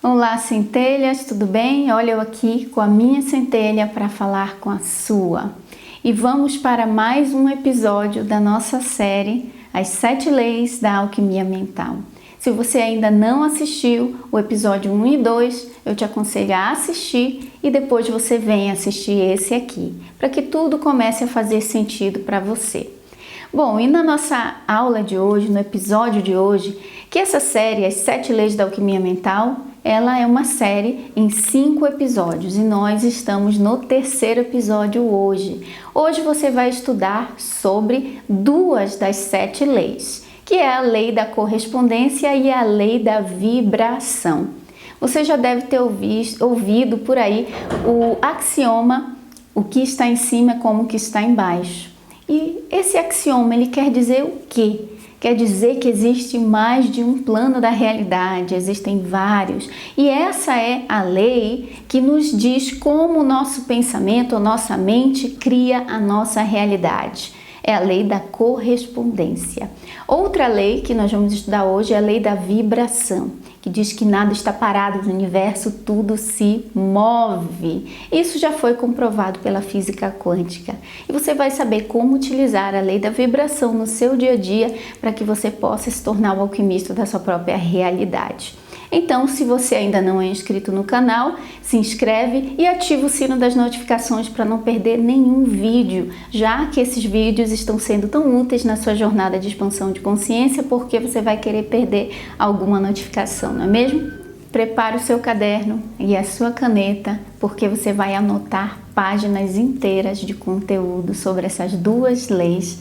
Olá, centelhas, tudo bem? Olha eu aqui com a minha centelha para falar com a sua. E vamos para mais um episódio da nossa série As 7 Leis da Alquimia Mental. Se você ainda não assistiu o episódio 1 e 2, eu te aconselho a assistir e depois você vem assistir esse aqui, para que tudo comece a fazer sentido para você. Bom, e na nossa aula de hoje, no episódio de hoje, que essa série, As 7 Leis da Alquimia Mental, ela é uma série em 5 episódios e nós estamos no 3º episódio hoje. Hoje você vai estudar sobre 2 das 7 leis, que é a lei da correspondência e a lei da vibração. Você já deve ter ouvido por aí o axioma, o que está em cima é como o que está embaixo. E esse axioma, ele quer dizer o quê? Quer dizer que existe mais de um plano da realidade, existem vários. E essa é a lei que nos diz como o nosso pensamento, a nossa mente cria a nossa realidade. É a lei da correspondência. Outra lei que nós vamos estudar hoje é a lei da vibração, que diz que nada está parado no universo, tudo se move. Isso já foi comprovado pela física quântica. E você vai saber como utilizar a lei da vibração no seu dia a dia para que você possa se tornar o alquimista da sua própria realidade. Então, se você ainda não é inscrito no canal, se inscreve e ativa o sino das notificações para não perder nenhum vídeo, já que esses vídeos estão sendo tão úteis na sua jornada de expansão de consciência, porque você vai querer perder alguma notificação, não é mesmo? Prepare o seu caderno e a sua caneta, porque você vai anotar páginas inteiras de conteúdo sobre essas 2 leis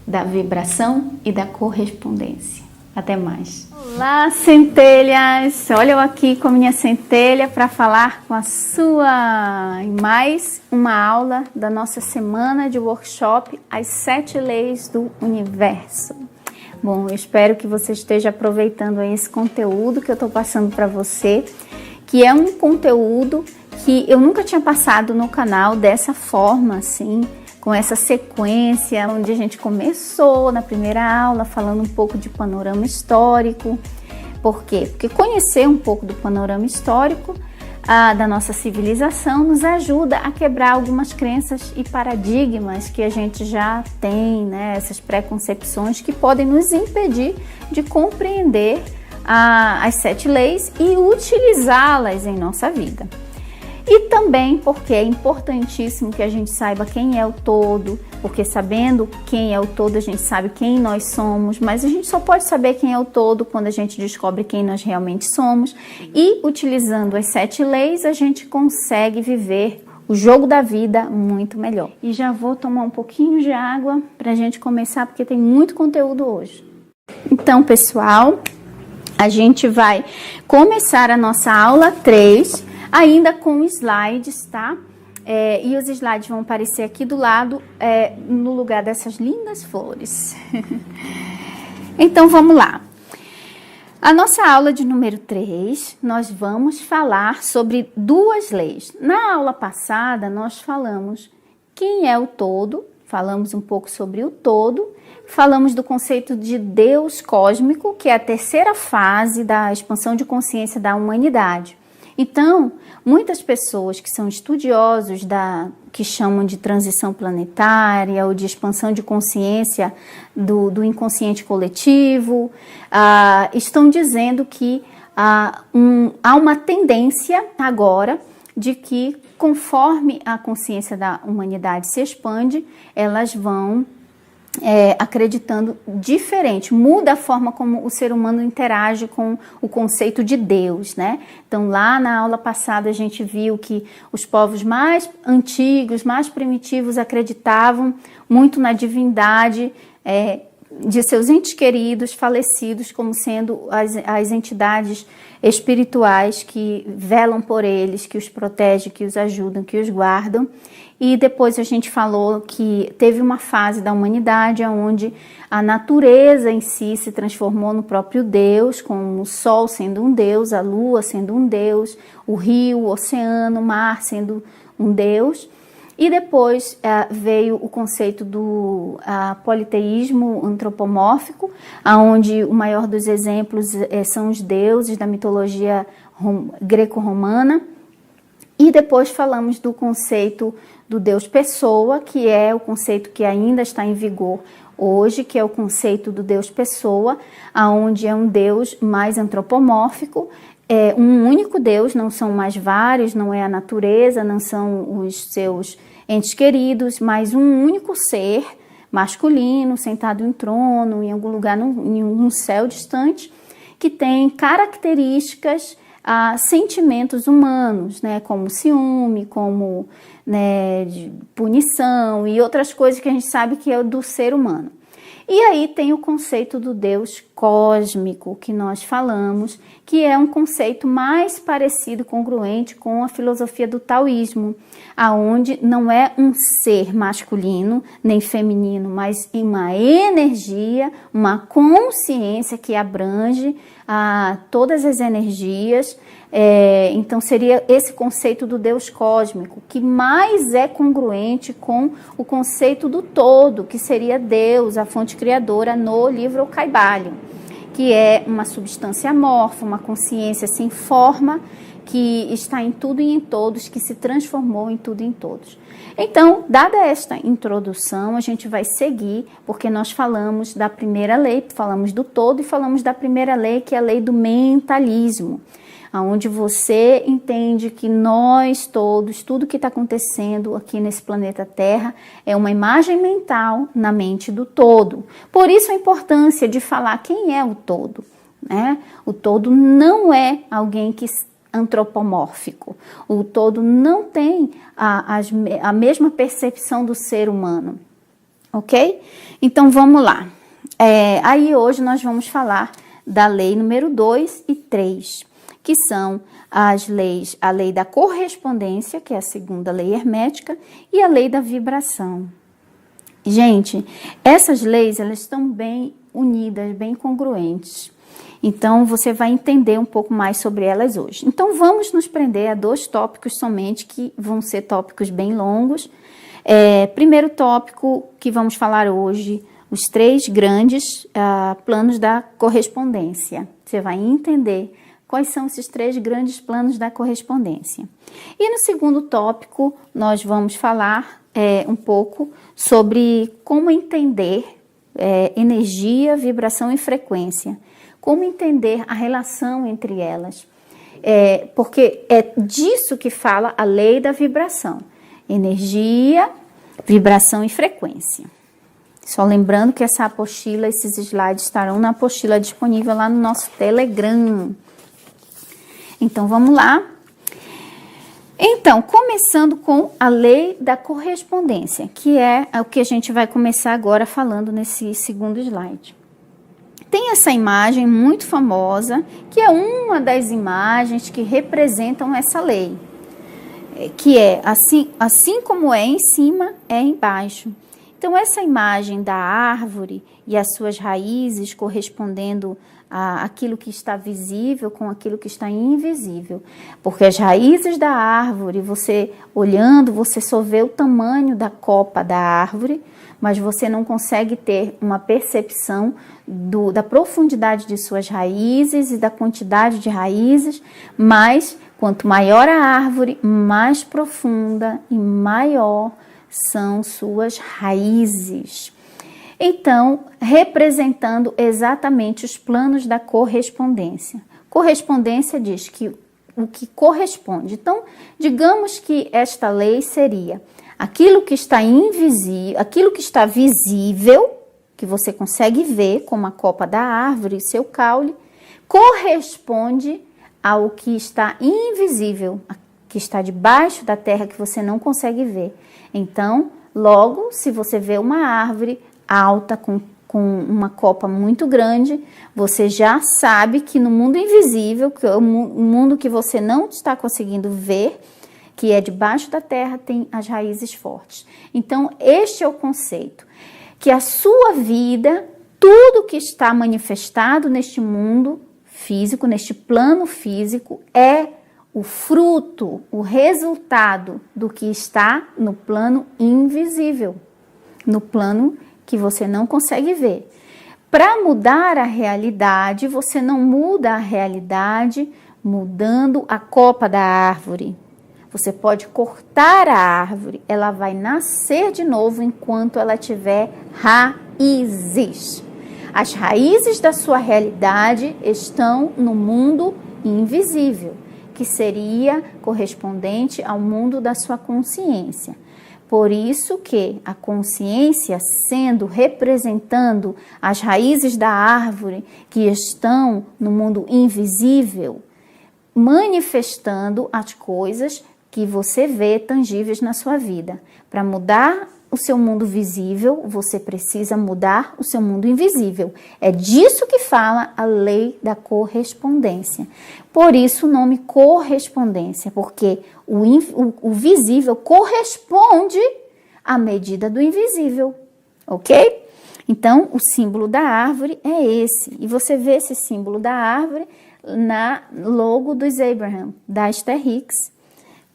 da vibração e da correspondência. Até mais. Olá, centelhas! Olha eu aqui com a minha centelha para falar com a sua em mais uma aula da nossa semana de workshop As 7 Leis do Universo. Bom, eu espero que você esteja aproveitando aí esse conteúdo que eu estou passando para você, que é um conteúdo que eu nunca tinha passado no canal dessa forma, assim, com essa sequência, onde a gente começou na primeira aula falando um pouco de panorama histórico. Por quê? Porque conhecer um pouco do panorama histórico da nossa civilização nos ajuda a quebrar algumas crenças e paradigmas que a gente já tem, né? Essas preconcepções que podem nos impedir de compreender as 7 leis e utilizá-las em nossa vida. E também porque é importantíssimo que a gente saiba quem é o todo, porque sabendo quem é o todo a gente sabe quem nós somos, mas a gente só pode saber quem é o todo quando a gente descobre quem nós realmente somos. E utilizando as 7 leis a gente consegue viver o jogo da vida muito melhor. E já vou tomar um pouquinho de água para a gente começar, porque tem muito conteúdo hoje. Então, pessoal, a gente vai começar a nossa aula 3, ainda com slides, tá? E os slides vão aparecer aqui do lado, no lugar dessas lindas flores. Então, vamos lá. A nossa aula de número 3, nós vamos falar sobre 2 leis. Na aula passada, nós falamos quem é o todo, falamos um pouco sobre o todo, falamos do conceito de Deus cósmico, que é a 3ª fase da expansão de consciência da humanidade. Então, muitas pessoas que são estudiosos que chamam de transição planetária ou de expansão de consciência do inconsciente coletivo, estão dizendo que há uma tendência agora de que, conforme a consciência da humanidade se expande, elas vão acreditando diferente, muda a forma como o ser humano interage com o conceito de Deus, né? Então, lá na aula passada a gente viu que os povos mais antigos, mais primitivos acreditavam muito na divindade de seus entes queridos, falecidos, como sendo as entidades espirituais que velam por eles, que os protegem, que os ajudam, que os guardam. E depois a gente falou que teve uma fase da humanidade onde a natureza em si se transformou no próprio Deus, com o sol sendo um Deus, a lua sendo um Deus, o rio, o oceano, o mar sendo um Deus. E depois veio o conceito do politeísmo antropomórfico, onde o maior dos exemplos são os deuses da mitologia greco-romana. E depois falamos do conceito do Deus pessoa, que é o conceito que ainda está em vigor hoje, que é o conceito do Deus pessoa, onde é um Deus mais antropomórfico, é um único Deus, não são mais vários, não é a natureza, não são os seus entes queridos, mas um único ser masculino, sentado em trono, em algum lugar, em um céu distante, que tem características, sentimentos humanos, né, como ciúme, como, né, de punição e outras coisas que a gente sabe que é do ser humano. E aí tem o conceito do Deus cósmico que nós falamos, que é um conceito mais parecido, congruente com a filosofia do taoísmo, aonde não é um ser masculino nem feminino, mas uma energia, uma consciência que abrange todas as energias. Então seria esse conceito do Deus cósmico, que mais é congruente com o conceito do todo, que seria Deus, a fonte criadora, no livro Kybalion, que é uma substância amorfa, uma consciência sem forma, que está em tudo e em todos, que se transformou em tudo e em todos. Então, dada esta introdução, a gente vai seguir, porque nós falamos da primeira lei, falamos do todo e falamos da primeira lei, que é a lei do mentalismo, onde você entende que nós todos, tudo que está acontecendo aqui nesse planeta Terra é uma imagem mental na mente do todo. Por isso a importância de falar quem é o todo, né? O todo não é alguém que antropomórfico. O todo não tem a mesma percepção do ser humano, ok? Então vamos lá. Aí hoje nós vamos falar da lei número 2 e 3, que são as leis, a lei da correspondência, que é a segunda lei hermética, e a lei da vibração. Gente, essas leis, elas estão bem unidas, bem congruentes. Então, você vai entender um pouco mais sobre elas hoje. Então, vamos nos prender a 2 tópicos somente, que vão ser tópicos bem longos. Primeiro tópico que vamos falar hoje, os 3 grandes planos da correspondência. Você vai entender quais são esses 3 grandes planos da correspondência. E no segundo tópico, nós vamos falar um pouco sobre como entender energia, vibração e frequência. Como entender a relação entre elas. Porque é disso que fala a lei da vibração. Energia, vibração e frequência. Só lembrando que essa apostila, esses slides estarão na apostila disponível lá no nosso Telegram. Então, vamos lá. Então, começando com a lei da correspondência, que é o que a gente vai começar agora falando nesse segundo slide. Tem essa imagem muito famosa, que é uma das imagens que representam essa lei, que é assim como é em cima, é embaixo. Então, essa imagem da árvore e as suas raízes correspondendo àquilo que está visível com aquilo que está invisível. Porque as raízes da árvore, você olhando, você só vê o tamanho da copa da árvore, mas você não consegue ter uma percepção da profundidade de suas raízes e da quantidade de raízes, mas quanto maior a árvore, mais profunda e maior são suas raízes. Então, representando exatamente os planos da correspondência. Correspondência diz que o que corresponde. Então, digamos que esta lei seria aquilo que está invisível, aquilo que está visível, que você consegue ver, como a copa da árvore e seu caule, corresponde ao que está invisível, que está debaixo da terra, que você não consegue ver. Então, logo, se você vê uma árvore alta com uma copa muito grande, você já sabe que no mundo invisível, que é o mundo que você não está conseguindo ver, que é debaixo da terra, tem as raízes fortes. Então, este é o conceito, que a sua vida, tudo que está manifestado neste mundo físico, neste plano físico, é o fruto, o resultado do que está no plano invisível, no plano que você não consegue ver. Para mudar a realidade, você não muda a realidade mudando a copa da árvore. Você pode cortar a árvore, ela vai nascer de novo enquanto ela tiver raízes. As raízes da sua realidade estão no mundo invisível, que seria correspondente ao mundo da sua consciência. Por isso que a consciência, representando as raízes da árvore que estão no mundo invisível, manifestando as coisas que você vê tangíveis na sua vida. Para mudar o seu mundo visível, você precisa mudar o seu mundo invisível. É disso que fala a lei da correspondência. Por isso o nome correspondência, porque o visível corresponde à medida do invisível, ok? Então, o símbolo da árvore é esse. E você vê esse símbolo da árvore na logo dos Abraham, da Esther Hicks,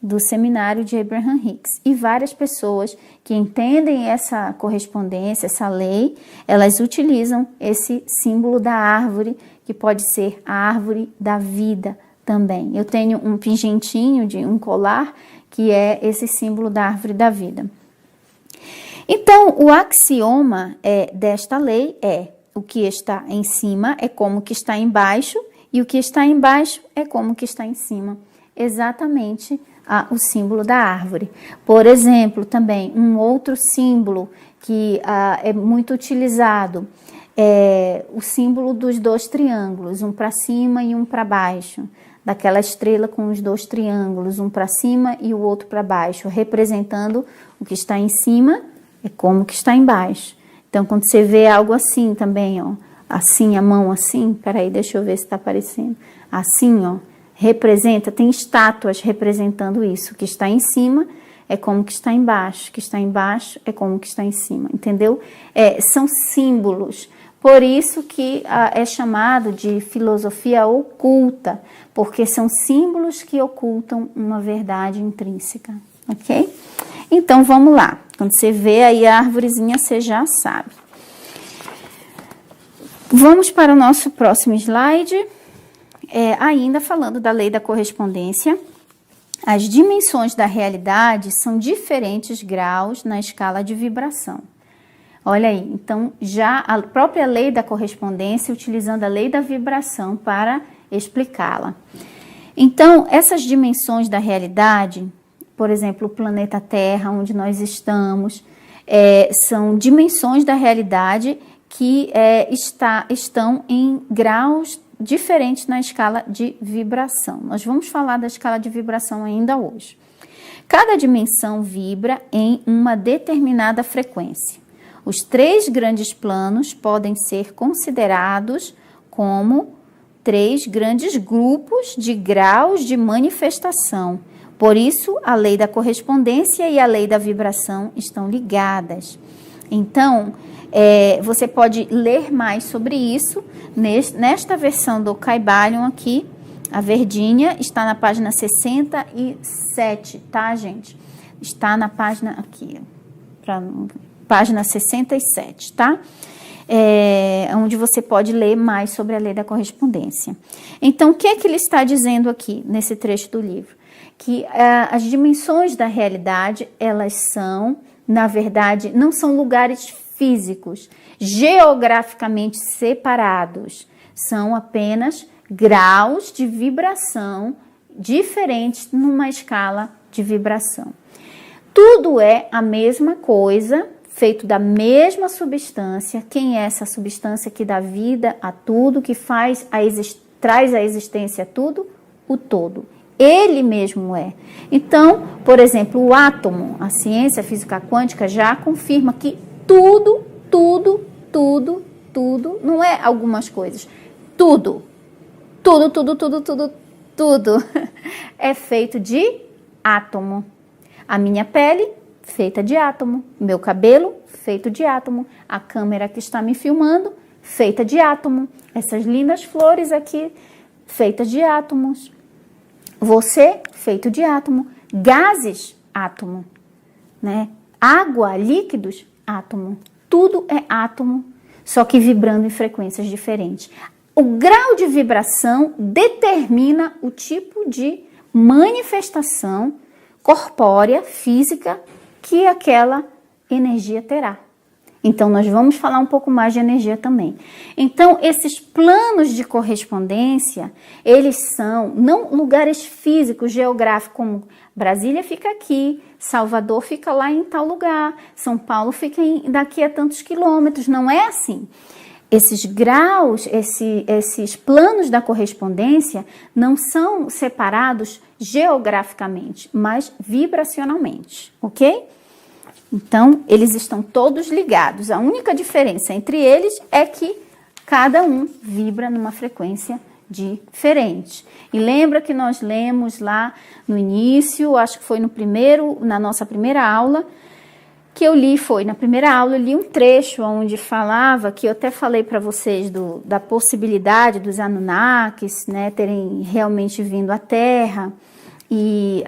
do seminário de Abraham Hicks. E várias pessoas que entendem essa correspondência, essa lei, elas utilizam esse símbolo da árvore, que pode ser a árvore da vida também. Eu tenho um pingentinho de um colar que é esse símbolo da árvore da vida. Então, o axioma desta lei é: o que está em cima é como que está embaixo, e o que está embaixo é como que está em cima. Exatamente o símbolo da árvore. Por exemplo, também um outro símbolo que é muito utilizado é o símbolo dos dois triângulos, um para cima e um para baixo, daquela estrela com os dois triângulos, um para cima e o outro para baixo, representando o que está em cima é como que está embaixo. Então, quando você vê algo assim também, ó, assim, a mão assim, peraí, deixa eu ver se está aparecendo, assim, ó, representa, tem estátuas representando isso, que está em cima é como que está embaixo, que está embaixo é como que está em cima, entendeu? São símbolos, por isso que é chamado de filosofia oculta, porque são símbolos que ocultam uma verdade intrínseca, ok? Então, vamos lá, quando você vê aí a árvorezinha, você já sabe. Vamos para o nosso próximo slide. Ainda falando da lei da correspondência, as dimensões da realidade são diferentes graus na escala de vibração. Olha aí, então já a própria lei da correspondência, utilizando a lei da vibração para explicá-la. Então, essas dimensões da realidade, por exemplo, o planeta Terra, onde nós estamos, são dimensões da realidade que estão em graus diferentes na escala de vibração. Nós vamos falar da escala de vibração ainda hoje. Cada dimensão vibra em uma determinada frequência. Os 3 grandes planos podem ser considerados como 3 grandes grupos de graus de manifestação. Por isso, a lei da correspondência e a lei da vibração estão ligadas. Então, você pode ler mais sobre isso nesta versão do Kybalion aqui. A verdinha está na página 67, tá, gente? Está na página aqui, página 67, tá? Onde você pode ler mais sobre a lei da correspondência. Então, o que é que ele está dizendo aqui nesse trecho do livro? Que as dimensões da realidade, elas são, na verdade, não são lugares físicos, geograficamente separados, são apenas graus de vibração diferentes numa escala de vibração. Tudo é a mesma coisa, feito da mesma substância. Quem é essa substância que dá vida a tudo, que traz à existência tudo? O todo. Ele mesmo é. Então, por exemplo, o átomo, a ciência, a física quântica já confirma que tudo, não é algumas coisas, tudo é feito de átomo. A minha pele, feita de átomo. Meu cabelo, feito de átomo. A câmera que está me filmando, feita de átomo. Essas lindas flores aqui, feitas de átomos. Você, feito de átomo. Gases, átomo, né? Água, líquidos, átomo. Tudo é átomo, só que vibrando em frequências diferentes. O grau de vibração determina o tipo de manifestação corpórea, física, que aquela energia terá. Então, nós vamos falar um pouco mais de energia também. Então, esses planos de correspondência, eles são não lugares físicos, geográficos, como Brasília fica aqui, Salvador fica lá em tal lugar, São Paulo fica daqui a tantos quilômetros, não é assim. Esses graus, esses planos da correspondência não são separados geograficamente, mas vibracionalmente, ok? Então, eles estão todos ligados. A única diferença entre eles é que cada um vibra numa frequência diferente. E lembra que nós lemos lá no início, acho que foi na nossa primeira aula, que eu li, na primeira aula, eu li um trecho onde falava, que eu até falei para vocês da possibilidade dos Anunnakis, né, terem realmente vindo à Terra, e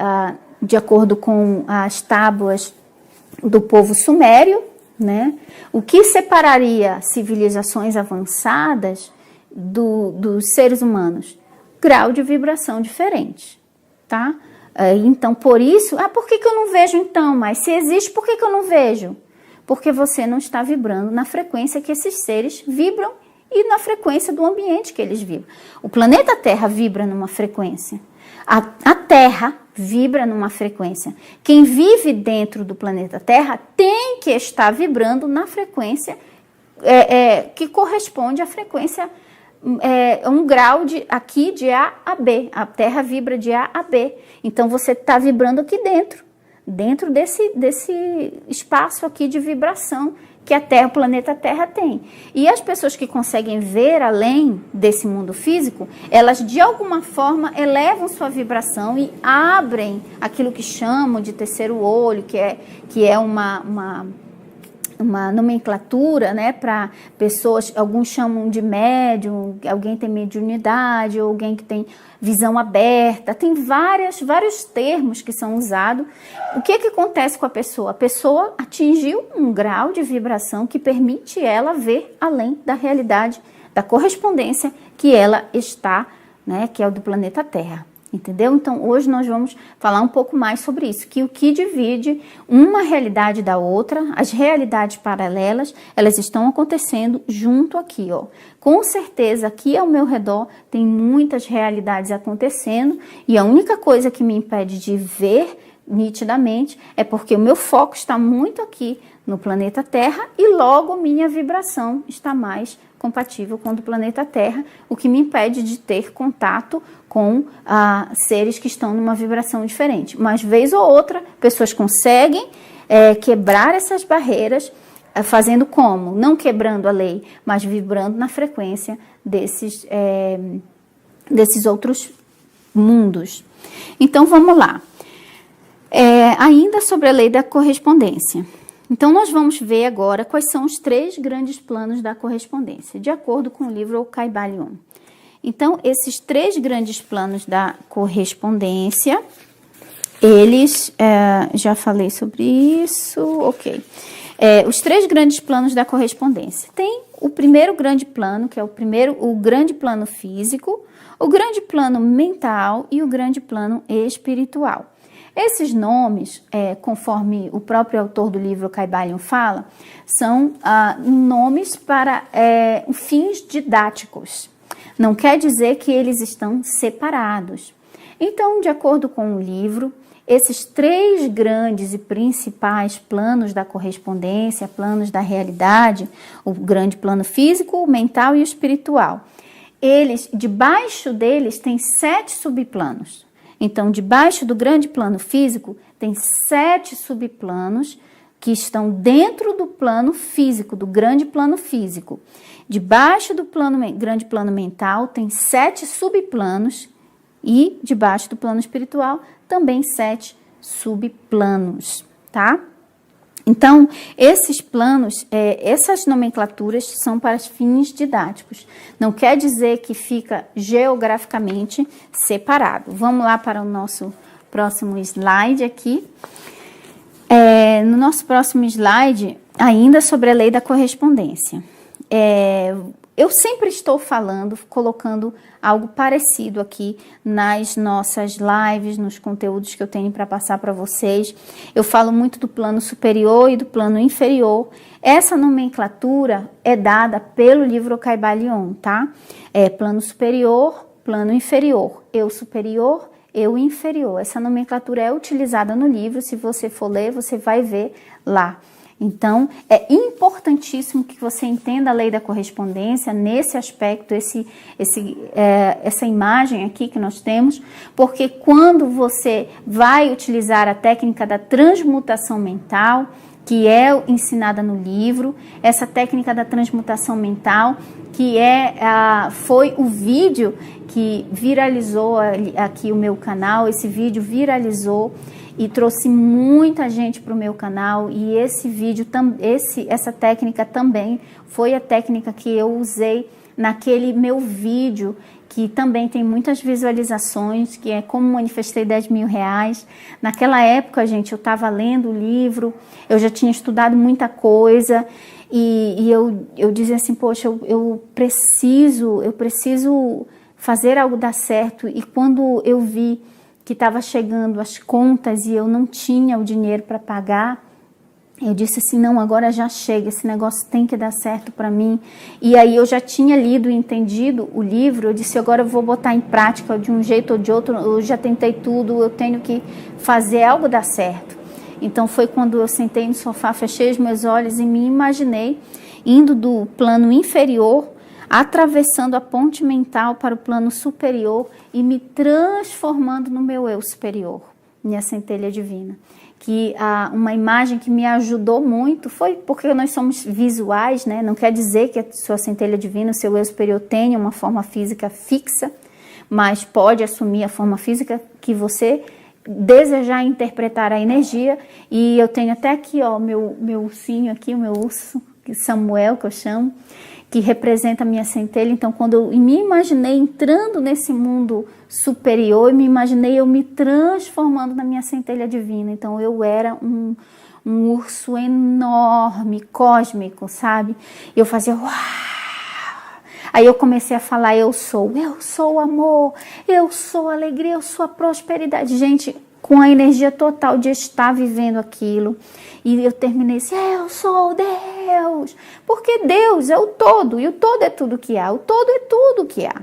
de acordo com as tábuas do povo sumério, né, o que separaria civilizações avançadas dos seres humanos? Grau de vibração diferente, tá? Então, por isso, por que eu não vejo então? Mas se existe, por que eu não vejo? Porque você não está vibrando na frequência que esses seres vibram e na frequência do ambiente que eles vibram. O planeta Terra vibra numa frequência. A Terra vibra numa frequência. Quem vive dentro do planeta Terra tem que estar vibrando na frequência que corresponde à frequência, um grau aqui de A a B. A Terra vibra de A a B. Então, você está vibrando aqui dentro desse espaço aqui de vibração que o planeta Terra tem. E as pessoas que conseguem ver além desse mundo físico, elas de alguma forma elevam sua vibração e abrem aquilo que chamam de terceiro olho, que é uma nomenclatura, né, para pessoas, alguns chamam de médium, alguém tem mediunidade, ou alguém que tem visão aberta, tem vários termos que são usados. O que acontece com a pessoa? A pessoa atingiu um grau de vibração que permite ela ver além da realidade, da correspondência que ela está, né, que é o do planeta Terra. Entendeu? Então, hoje nós vamos falar um pouco mais sobre isso, que o que divide uma realidade da outra, as realidades paralelas, elas estão acontecendo junto aqui, ó. Com certeza, aqui ao meu redor tem muitas realidades acontecendo e a única coisa que me impede de ver nitidamente é porque o meu foco está muito aqui no planeta Terra e logo minha vibração está mais compatível com o do planeta Terra, o que me impede de ter contato com seres que estão numa vibração diferente. Mas, vez ou outra, pessoas conseguem quebrar essas barreiras, fazendo como? Não quebrando a lei, mas vibrando na frequência desses outros mundos. Então, vamos lá. Ainda sobre a lei da correspondência. Então, nós vamos ver agora quais são os 3 grandes planos da correspondência, de acordo com o livro Kybalion. Então, esses 3 grandes planos da correspondência, eles, já falei sobre isso, ok. Os 3 grandes planos da correspondência. Tem o primeiro grande plano, que é o grande plano físico, o grande plano mental e o grande plano espiritual. Esses nomes, conforme o próprio autor do livro Kybalion fala, são nomes para fins didáticos. Não quer dizer que eles estão separados. Então, de acordo com o livro, esses 3 grandes e principais planos da correspondência, planos da realidade, o grande plano físico, o mental e o espiritual, debaixo deles tem 7 subplanos. Então, debaixo do grande plano físico, tem 7 subplanos que estão dentro do plano físico, do grande plano físico. Debaixo do grande plano mental, tem 7 subplanos e debaixo do plano espiritual, também 7 subplanos, tá? Então, esses planos, essas nomenclaturas são para fins didáticos. Não quer dizer que fica geograficamente separado. Vamos lá para o nosso próximo slide aqui. No nosso próximo slide, ainda sobre a lei da correspondência. Eu sempre estou falando, colocando algo parecido aqui nas nossas lives, nos conteúdos que eu tenho para passar para vocês. Eu falo muito do plano superior e do plano inferior. Essa nomenclatura é dada pelo livro Kybalion, tá? Plano superior, plano inferior, eu superior, eu inferior. Essa nomenclatura é utilizada no livro, se você for ler, você vai ver lá. Então, é importantíssimo que você entenda a lei da correspondência nesse aspecto, essa imagem aqui que nós temos, porque quando você vai utilizar a técnica da transmutação mental, que é ensinada no livro, essa técnica da transmutação mental, que foi o vídeo que viralizou aqui o meu canal, esse vídeo viralizou e trouxe muita gente para o meu canal, e esse vídeo, essa técnica também foi a técnica que eu usei naquele meu vídeo, que também tem muitas visualizações, que é como manifestei 10 mil reais. Naquela época, gente, eu estava lendo o livro, eu já tinha estudado muita coisa, e eu dizia assim, poxa, eu preciso fazer algo dar certo. E quando eu vi que estava chegando as contas e eu não tinha o dinheiro para pagar, eu disse assim, não, agora já chega, esse negócio tem que dar certo para mim. E aí eu já tinha lido e entendido o livro, eu disse, agora eu vou botar em prática de um jeito ou de outro, eu já tentei tudo, eu tenho que fazer algo dar certo. Então foi quando eu sentei no sofá, fechei os meus olhos e me imaginei indo do plano inferior, atravessando a ponte mental para o plano superior e me transformando no meu eu superior, minha centelha divina. Que uma imagem que me ajudou muito foi porque nós somos visuais, né? Não quer dizer que a sua centelha divina, o seu eu superior tenha uma forma física fixa, mas pode assumir a forma física que você desejar interpretar a energia. E eu tenho até aqui, ó, meu ursinho aqui, o meu urso, Samuel, que eu chamo, que representa a minha centelha. Então, quando eu me imaginei entrando nesse mundo superior, eu me imaginei eu me transformando na minha centelha divina. Então, eu era um urso enorme, cósmico, sabe? E eu fazia uau! Aí eu comecei a falar, eu sou o amor, eu sou a alegria, eu sou a prosperidade. Gente, com a energia total de estar vivendo aquilo. E eu terminei assim, eu sou Deus. Porque Deus é o todo, e o todo é tudo que há. O todo é tudo que há.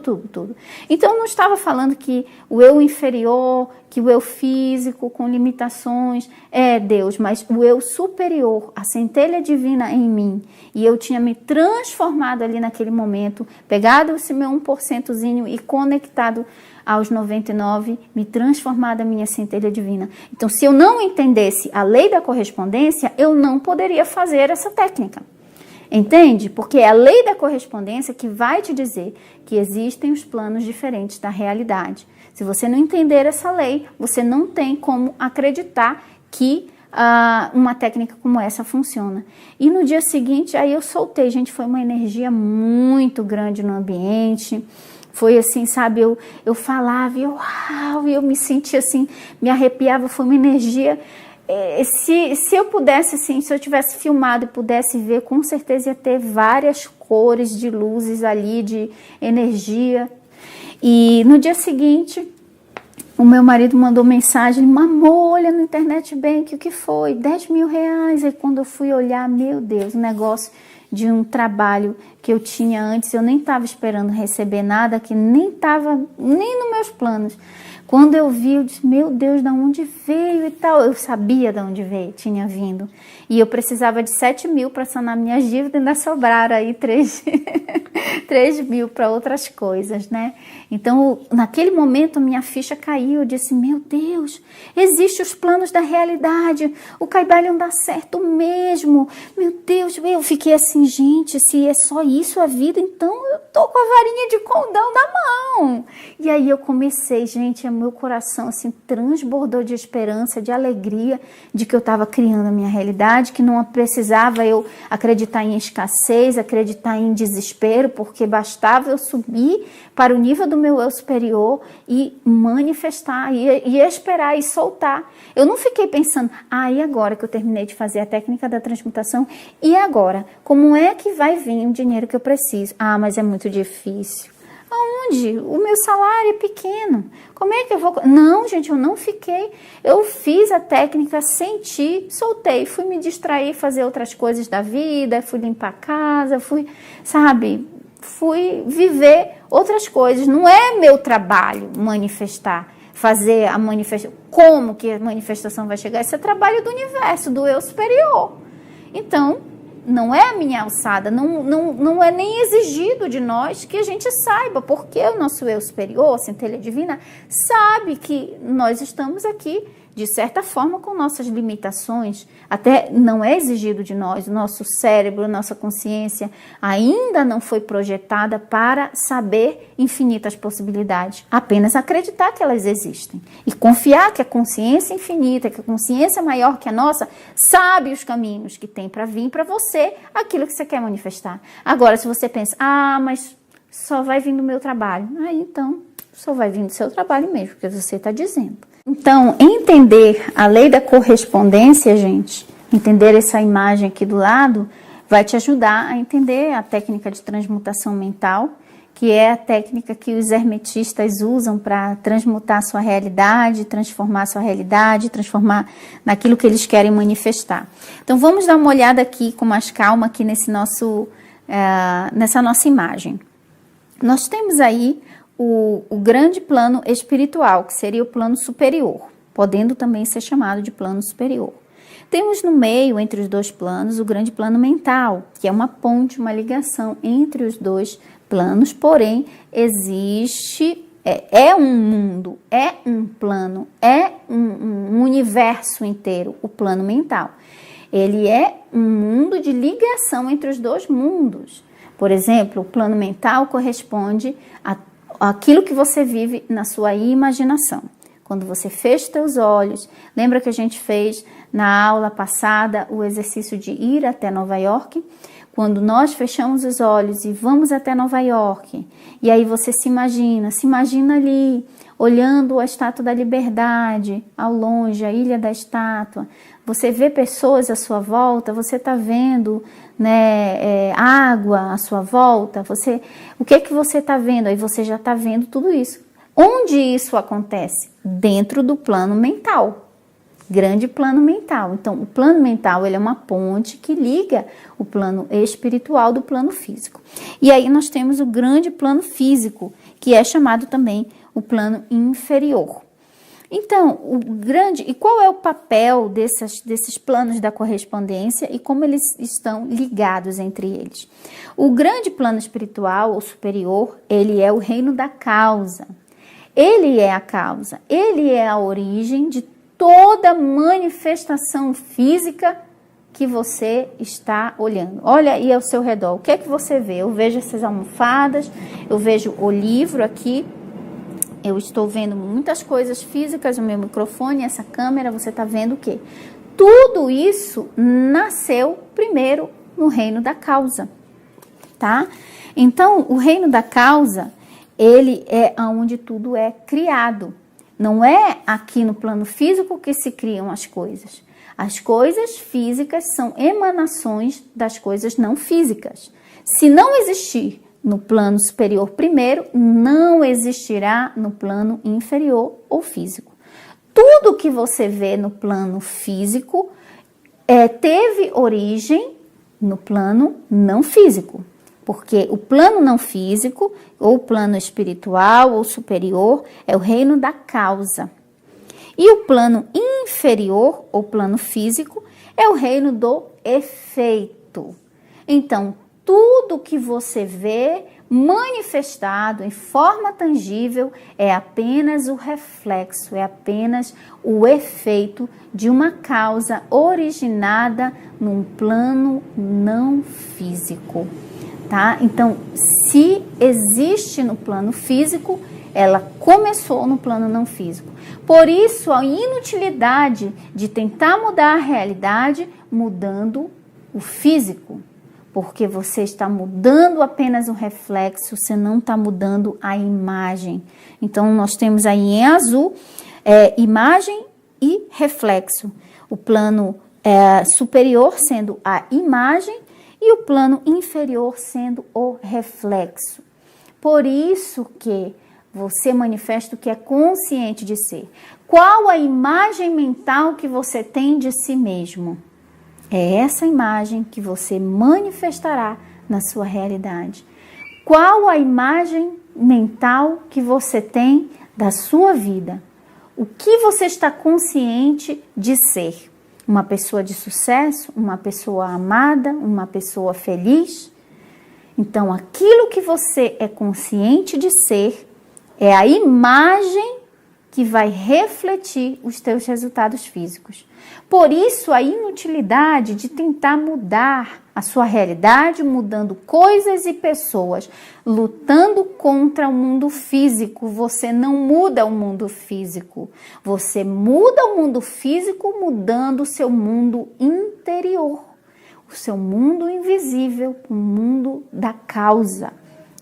Tudo. Então, eu não estava falando que o eu inferior, que o eu físico, com limitações, é Deus, mas o eu superior, a centelha divina em mim. E eu tinha me transformado ali naquele momento, pegado esse meu 1%zinho e conectado aos 99, me transformado a minha centelha divina. Então, se eu não entendesse a lei da correspondência, eu não poderia fazer essa técnica. Entende? Porque é a lei da correspondência que vai te dizer que existem os planos diferentes da realidade. Se você não entender essa lei, você não tem como acreditar que uma técnica como essa funciona. E no dia seguinte, aí eu soltei, gente, foi uma energia muito grande no ambiente. Foi assim, sabe, eu falava e eu me sentia assim, me arrepiava, foi uma energia. Se eu pudesse, assim, se eu tivesse filmado e pudesse ver, com certeza ia ter várias cores de luzes ali, de energia. E no dia seguinte, o meu marido mandou mensagem, amor, olha no Internet Bank, o que foi? 10 mil reais. Aí quando eu fui olhar, meu Deus, um negócio de um trabalho que eu tinha antes, eu nem estava esperando receber nada, que nem estava nem nos meus planos. Quando eu vi, eu disse, meu Deus, de onde veio e tal? Eu sabia de onde veio, tinha vindo. E eu precisava de 7 mil para sanar minhas dívidas, ainda sobraram aí 3 mil para outras coisas, né? Então, naquele momento, a minha ficha caiu. Eu disse, meu Deus, existem os planos da realidade. O Kybalion dá certo mesmo. Meu Deus, eu fiquei assim, gente, se é só isso a vida, então eu tô com a varinha de condão na mão. E aí eu comecei, gente, meu coração assim transbordou de esperança, de alegria, de que eu estava criando a minha realidade, que não precisava eu acreditar em escassez, acreditar em desespero, porque bastava eu subir para o nível do meu eu superior e manifestar, e esperar e soltar. Eu não fiquei pensando, e agora que eu terminei de fazer a técnica da transmutação, e agora? Como é que vai vir o dinheiro que eu preciso? Mas é muito difícil. Aonde? O meu salário é pequeno. Como é que eu vou... Não, gente, eu não fiquei. Eu fiz a técnica, senti, soltei, fui me distrair, fazer outras coisas da vida, fui limpar a casa, fui viver outras coisas. Não é meu trabalho manifestar, fazer a manifestação. Como que a manifestação vai chegar? Isso é trabalho do universo, do eu superior. Então, não é a minha alçada, não é nem exigido de nós que a gente saiba, porque o nosso eu superior, a centelha divina, sabe que nós estamos aqui, de certa forma, com nossas limitações. Até não é exigido de nós, o nosso cérebro, nossa consciência ainda não foi projetada para saber infinitas possibilidades, apenas acreditar que elas existem e confiar que a consciência infinita, que a consciência maior que a nossa, sabe os caminhos que tem para vir para você aquilo que você quer manifestar. Agora, se você pensa, mas só vai vir do meu trabalho, então só vai vir do seu trabalho mesmo, porque você está dizendo. Então, entender a lei da correspondência, gente, entender essa imagem aqui do lado, vai te ajudar a entender a técnica de transmutação mental, que é a técnica que os hermetistas usam para transmutar a sua realidade, transformar naquilo que eles querem manifestar. Então, vamos dar uma olhada aqui com mais calma aqui nessa nossa imagem. Nós temos aí o grande plano espiritual, que seria o plano superior, podendo também ser chamado de plano superior. Temos no meio, entre os dois planos, o grande plano mental, que é uma ponte, uma ligação entre os dois planos, porém, existe, é um mundo, é um plano, é um universo inteiro, o plano mental. Ele é um mundo de ligação entre os dois mundos. Por exemplo, o plano mental corresponde aquilo que você vive na sua imaginação. Quando você fecha seus olhos, lembra que a gente fez na aula passada o exercício de ir até Nova York? Quando nós fechamos os olhos e vamos até Nova York, e aí você se imagina ali, olhando a Estátua da Liberdade, ao longe, a Ilha da Estátua, você vê pessoas à sua volta, você está vendo água à sua volta, o que você está vendo? Aí você já está vendo tudo isso. Onde isso acontece? Dentro do plano mental, grande plano mental. Então, o plano mental ele é uma ponte que liga o plano espiritual do plano físico. E aí nós temos o grande plano físico, que é chamado também o plano inferior. Então, e qual é o papel desses planos da correspondência e como eles estão ligados entre eles? O grande plano espiritual ou superior, ele é o reino da causa. Ele é a causa, ele é a origem de toda manifestação física que você está olhando. Olha aí ao seu redor, o que é que você vê? Eu vejo essas almofadas, eu vejo o livro aqui, eu estou vendo muitas coisas físicas, o meu microfone, essa câmera, você está vendo o quê? Tudo isso nasceu primeiro no reino da causa, tá? Então, o reino da causa, ele é onde tudo é criado. Não é aqui no plano físico que se criam as coisas. As coisas físicas são emanações das coisas não físicas. Se não existir no plano superior primeiro, não existirá no plano inferior ou físico. Tudo que você vê no plano físico teve origem no plano não físico. Porque o plano não físico, ou plano espiritual ou superior, é o reino da causa. E o plano inferior, ou plano físico, é o reino do efeito. Então, tudo que você vê manifestado em forma tangível é apenas o reflexo, é apenas o efeito de uma causa originada num plano não físico, tá? Então, se existe no plano físico, ela começou no plano não físico. Por isso, a inutilidade de tentar mudar a realidade mudando o físico. Porque você está mudando apenas o reflexo, você não está mudando a imagem. Então, nós temos aí em azul, imagem e reflexo. O plano superior sendo a imagem e o plano inferior sendo o reflexo. Por isso que você manifesta o que é consciente de ser. Qual a imagem mental que você tem de si mesmo? É essa imagem que você manifestará na sua realidade. Qual a imagem mental que você tem da sua vida? O que você está consciente de ser? Uma pessoa de sucesso? Uma pessoa amada? Uma pessoa feliz? Então, aquilo que você é consciente de ser é a imagem que vai refletir os teus resultados físicos. Por isso, a inutilidade de tentar mudar a sua realidade, mudando coisas e pessoas, lutando contra o mundo físico. Você não muda o mundo físico. Você muda o mundo físico mudando o seu mundo interior, o seu mundo invisível, o mundo da causa,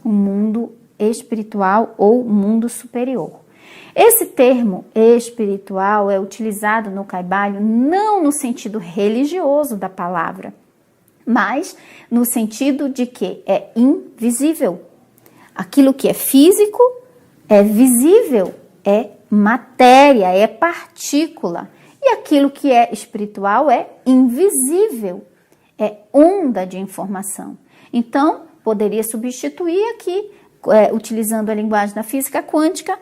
o mundo espiritual ou mundo superior. Esse termo espiritual é utilizado no Kaibalho não no sentido religioso da palavra, mas no sentido de que é invisível. Aquilo que é físico é visível, é matéria, é partícula. E aquilo que é espiritual é invisível, é onda de informação. Então, poderia substituir aqui, utilizando a linguagem da física quântica,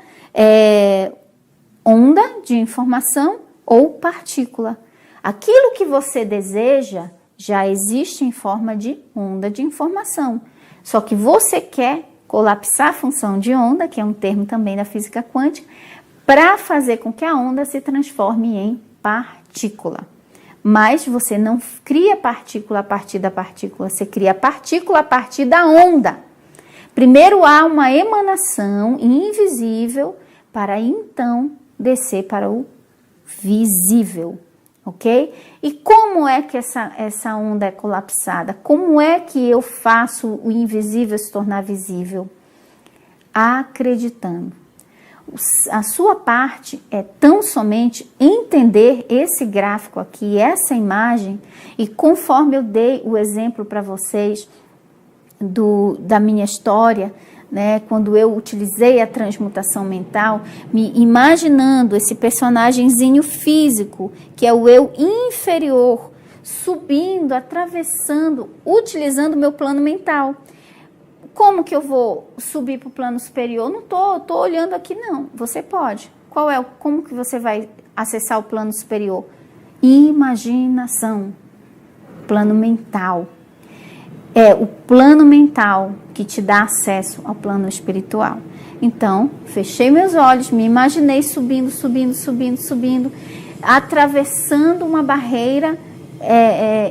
onda de informação ou partícula. Aquilo que você deseja já existe em forma de onda de informação. Só que você quer colapsar a função de onda, que é um termo também da física quântica, para fazer com que a onda se transforme em partícula. Mas você não cria partícula a partir da partícula, você cria partícula a partir da onda. Primeiro há uma emanação invisível para então descer para o visível, ok? E como é que essa onda é colapsada? Como é que eu faço o invisível se tornar visível? Acreditando. A sua parte é tão somente entender esse gráfico aqui, essa imagem, e conforme eu dei o exemplo para vocês da minha história, né, quando eu utilizei a transmutação mental, me imaginando esse personagemzinho físico, que é o eu inferior, subindo, atravessando, utilizando o meu plano mental. Como que eu vou subir para o plano superior? Não tô olhando aqui não. Você pode. Como que você vai acessar o plano superior? Imaginação. Plano mental. É o plano mental que te dá acesso ao plano espiritual. Então, fechei meus olhos, me imaginei subindo, atravessando uma barreira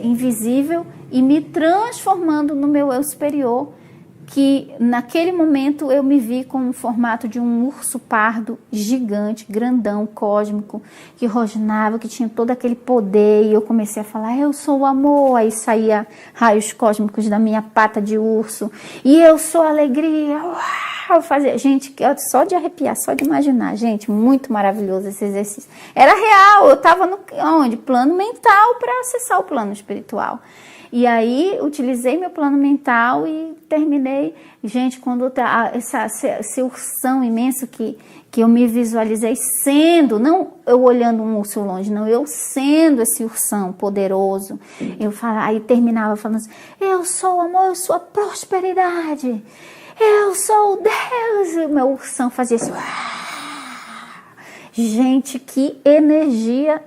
invisível e me transformando no meu eu superior, que naquele momento eu me vi com o formato de um urso pardo gigante, grandão, cósmico, que rosnava, que tinha todo aquele poder, e eu comecei a falar, eu sou o amor, aí saía raios cósmicos da minha pata de urso, e eu sou a alegria, uau, fazia, gente, só de arrepiar, só de imaginar, gente, muito maravilhoso esse exercício, era real, eu estava no plano mental para acessar o plano espiritual. E aí, utilizei meu plano mental e terminei. Gente, quando esse ursão imenso que eu me visualizei sendo, não eu olhando um urso longe, não, eu sendo esse ursão poderoso. Aí terminava falando assim, eu sou o amor, eu sou a prosperidade, eu sou o Deus. E o meu ursão fazia isso. Gente, que energia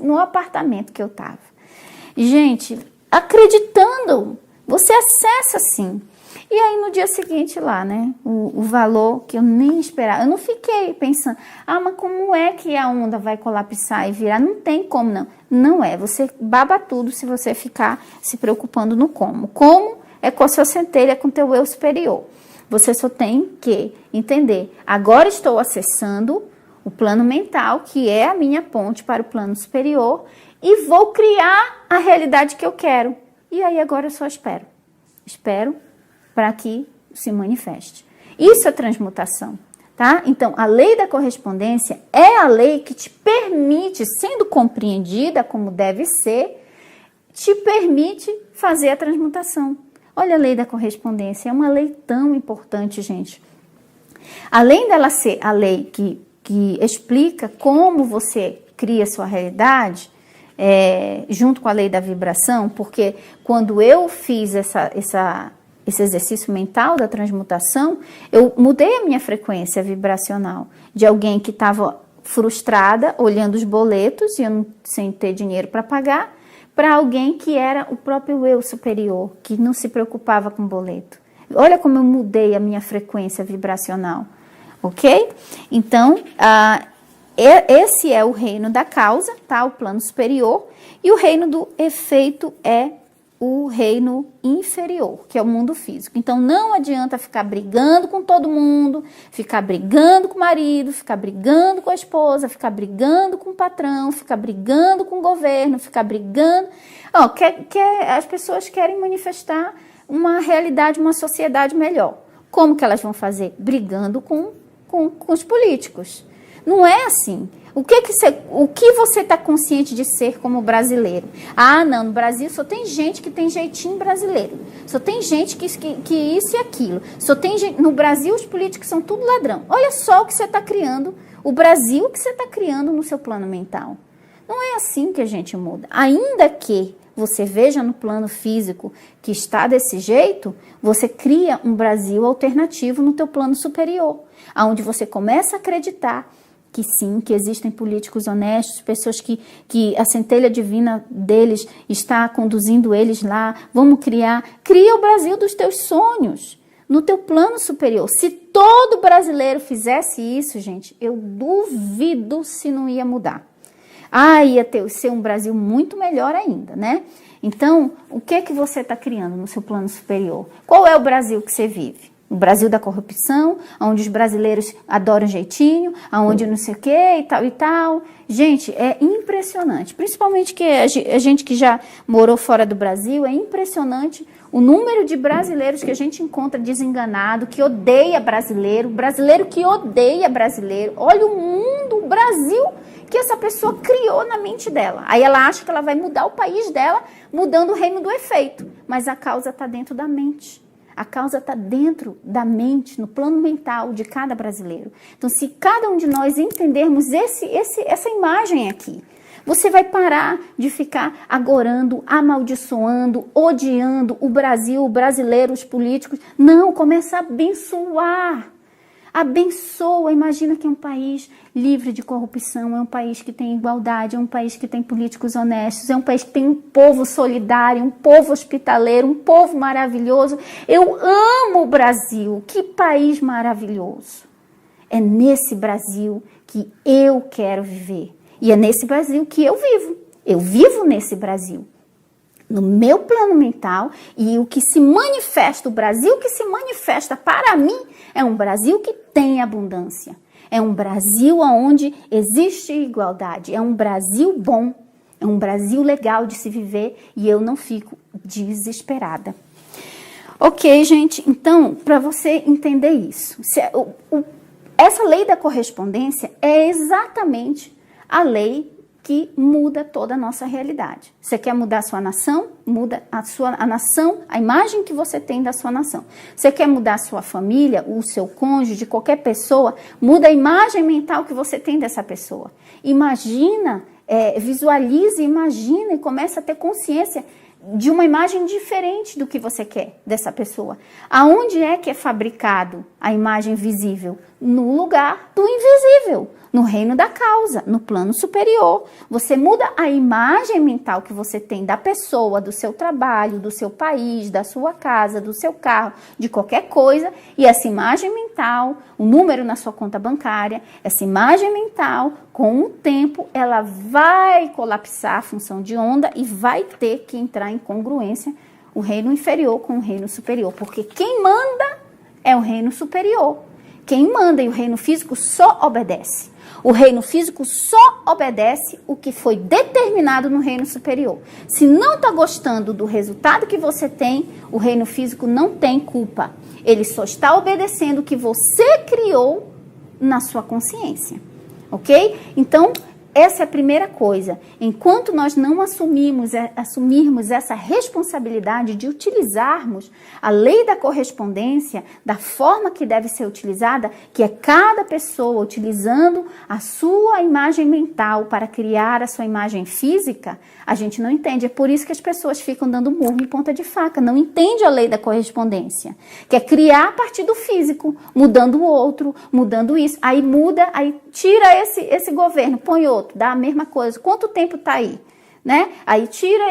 no apartamento que eu tava. Gente, acreditando, você acessa sim. E aí no dia seguinte lá, né, o valor que eu nem esperava, eu não fiquei pensando, mas como é que a onda vai colapsar e virar? Não tem como não. Não é, você baba tudo se você ficar se preocupando no como. Como é com a sua centelha, com o teu eu superior. Você só tem que entender, agora estou acessando o plano mental, que é a minha ponte para o plano superior, e vou criar a realidade que eu quero. E aí agora eu só espero. Espero para que se manifeste. Isso é transmutação, tá? Então, a lei da correspondência é a lei que te permite, sendo compreendida como deve ser, te permite fazer a transmutação. Olha a lei da correspondência, é uma lei tão importante, gente. Além dela ser a lei que explica como você cria sua realidade, junto com a lei da vibração, porque quando eu fiz esse exercício mental da transmutação, eu mudei a minha frequência vibracional de alguém que estava frustrada, olhando os boletos e eu sem ter dinheiro para pagar, para alguém que era o próprio eu superior, que não se preocupava com boleto. Olha como eu mudei a minha frequência vibracional, ok? Então, esse é o reino da causa, tá? O plano superior. E o reino do efeito é o reino inferior, que é o mundo físico. Então, não adianta ficar brigando com todo mundo, ficar brigando com o marido, ficar brigando com a esposa, ficar brigando com o patrão, ficar brigando com o governo, ficar brigando... as pessoas querem manifestar uma realidade, uma sociedade melhor. Como que elas vão fazer? Brigando com os políticos. Não é assim. O que você está consciente de ser como brasileiro? Não, no Brasil só tem gente que tem jeitinho brasileiro. Só tem gente que isso e aquilo. Só tem gente, no Brasil os políticos são tudo ladrão. Olha só o que você está criando, o Brasil que você está criando no seu plano mental. Não é assim que a gente muda. Ainda que você veja no plano físico que está desse jeito, você cria um Brasil alternativo no teu plano superior, onde você começa a acreditar que sim, que existem políticos honestos, pessoas que a centelha divina deles está conduzindo eles lá. Vamos cria o Brasil dos teus sonhos, no teu plano superior. Se todo brasileiro fizesse isso, gente, eu duvido se não ia mudar. Ia ser um Brasil muito melhor ainda, né? Então, o que você está criando no seu plano superior? Qual é o Brasil que você vive? O Brasil da corrupção, onde os brasileiros adoram jeitinho, onde não sei o que e tal e tal. Gente, é impressionante. Principalmente que a gente que já morou fora do Brasil, é impressionante o número de brasileiros que a gente encontra desenganado, que odeia brasileiro que odeia brasileiro. Olha o mundo, o Brasil que essa pessoa criou na mente dela. Aí ela acha que ela vai mudar o país dela, mudando o reino do efeito. Mas a causa está dentro da mente. A causa está dentro da mente, no plano mental de cada brasileiro. Então, se cada um de nós entendermos essa imagem aqui, você vai parar de ficar agorando, amaldiçoando, odiando o Brasil, o brasileiro, os políticos. Não, começa a abençoar. Abençoa, imagina que é um país livre de corrupção, é um país que tem igualdade, é um país que tem políticos honestos, é um país que tem um povo solidário, um povo hospitaleiro, um povo maravilhoso. Eu amo o Brasil, que país maravilhoso. É nesse Brasil que eu quero viver e é nesse Brasil que eu vivo. Eu vivo nesse Brasil. No meu plano mental, e o que se manifesta, o Brasil que se manifesta para mim, é um Brasil que tem abundância. É um Brasil onde existe igualdade. É um Brasil bom. É um Brasil legal de se viver e eu não fico desesperada. Ok, gente? Então, para você entender isso, essa lei da correspondência é exatamente a lei que muda toda a nossa realidade. Você quer mudar a sua nação? Muda a nação, a imagem que você tem da sua nação. Você quer mudar a sua família, o seu cônjuge, qualquer pessoa? Muda a imagem mental que você tem dessa pessoa. Imagina, visualize, imagina e começa a ter consciência de uma imagem diferente do que você quer dessa pessoa. Aonde é que é fabricado a imagem visível? no lugar do invisível, no reino da causa, no plano superior. Você muda a imagem mental que você tem da pessoa, do seu trabalho, do seu país, da sua casa, do seu carro, de qualquer coisa, e essa imagem mental, o número na sua conta bancária, essa imagem mental, com o tempo, ela vai colapsar a função de onda e vai ter que entrar em congruência o reino inferior com o reino superior, porque quem manda é o reino superior. Quem manda e o reino físico só obedece. O reino físico só obedece o que foi determinado no reino superior. Se não está gostando do resultado que você tem, o reino físico não tem culpa. Ele só está obedecendo o que você criou na sua consciência. Ok? Então, essa é a primeira coisa. Enquanto nós não assumirmos essa responsabilidade de utilizarmos a lei da correspondência da forma que deve ser utilizada, que é cada pessoa utilizando a sua imagem mental para criar a sua imagem física, a gente não entende. É por isso que as pessoas ficam dando murro em ponta de faca. Não entende a lei da correspondência, que é criar a partir do físico, mudando o outro, mudando isso. Aí muda, aí tira esse governo, põe outro. Dá a mesma coisa. Quanto tempo tá aí, né? Aí tira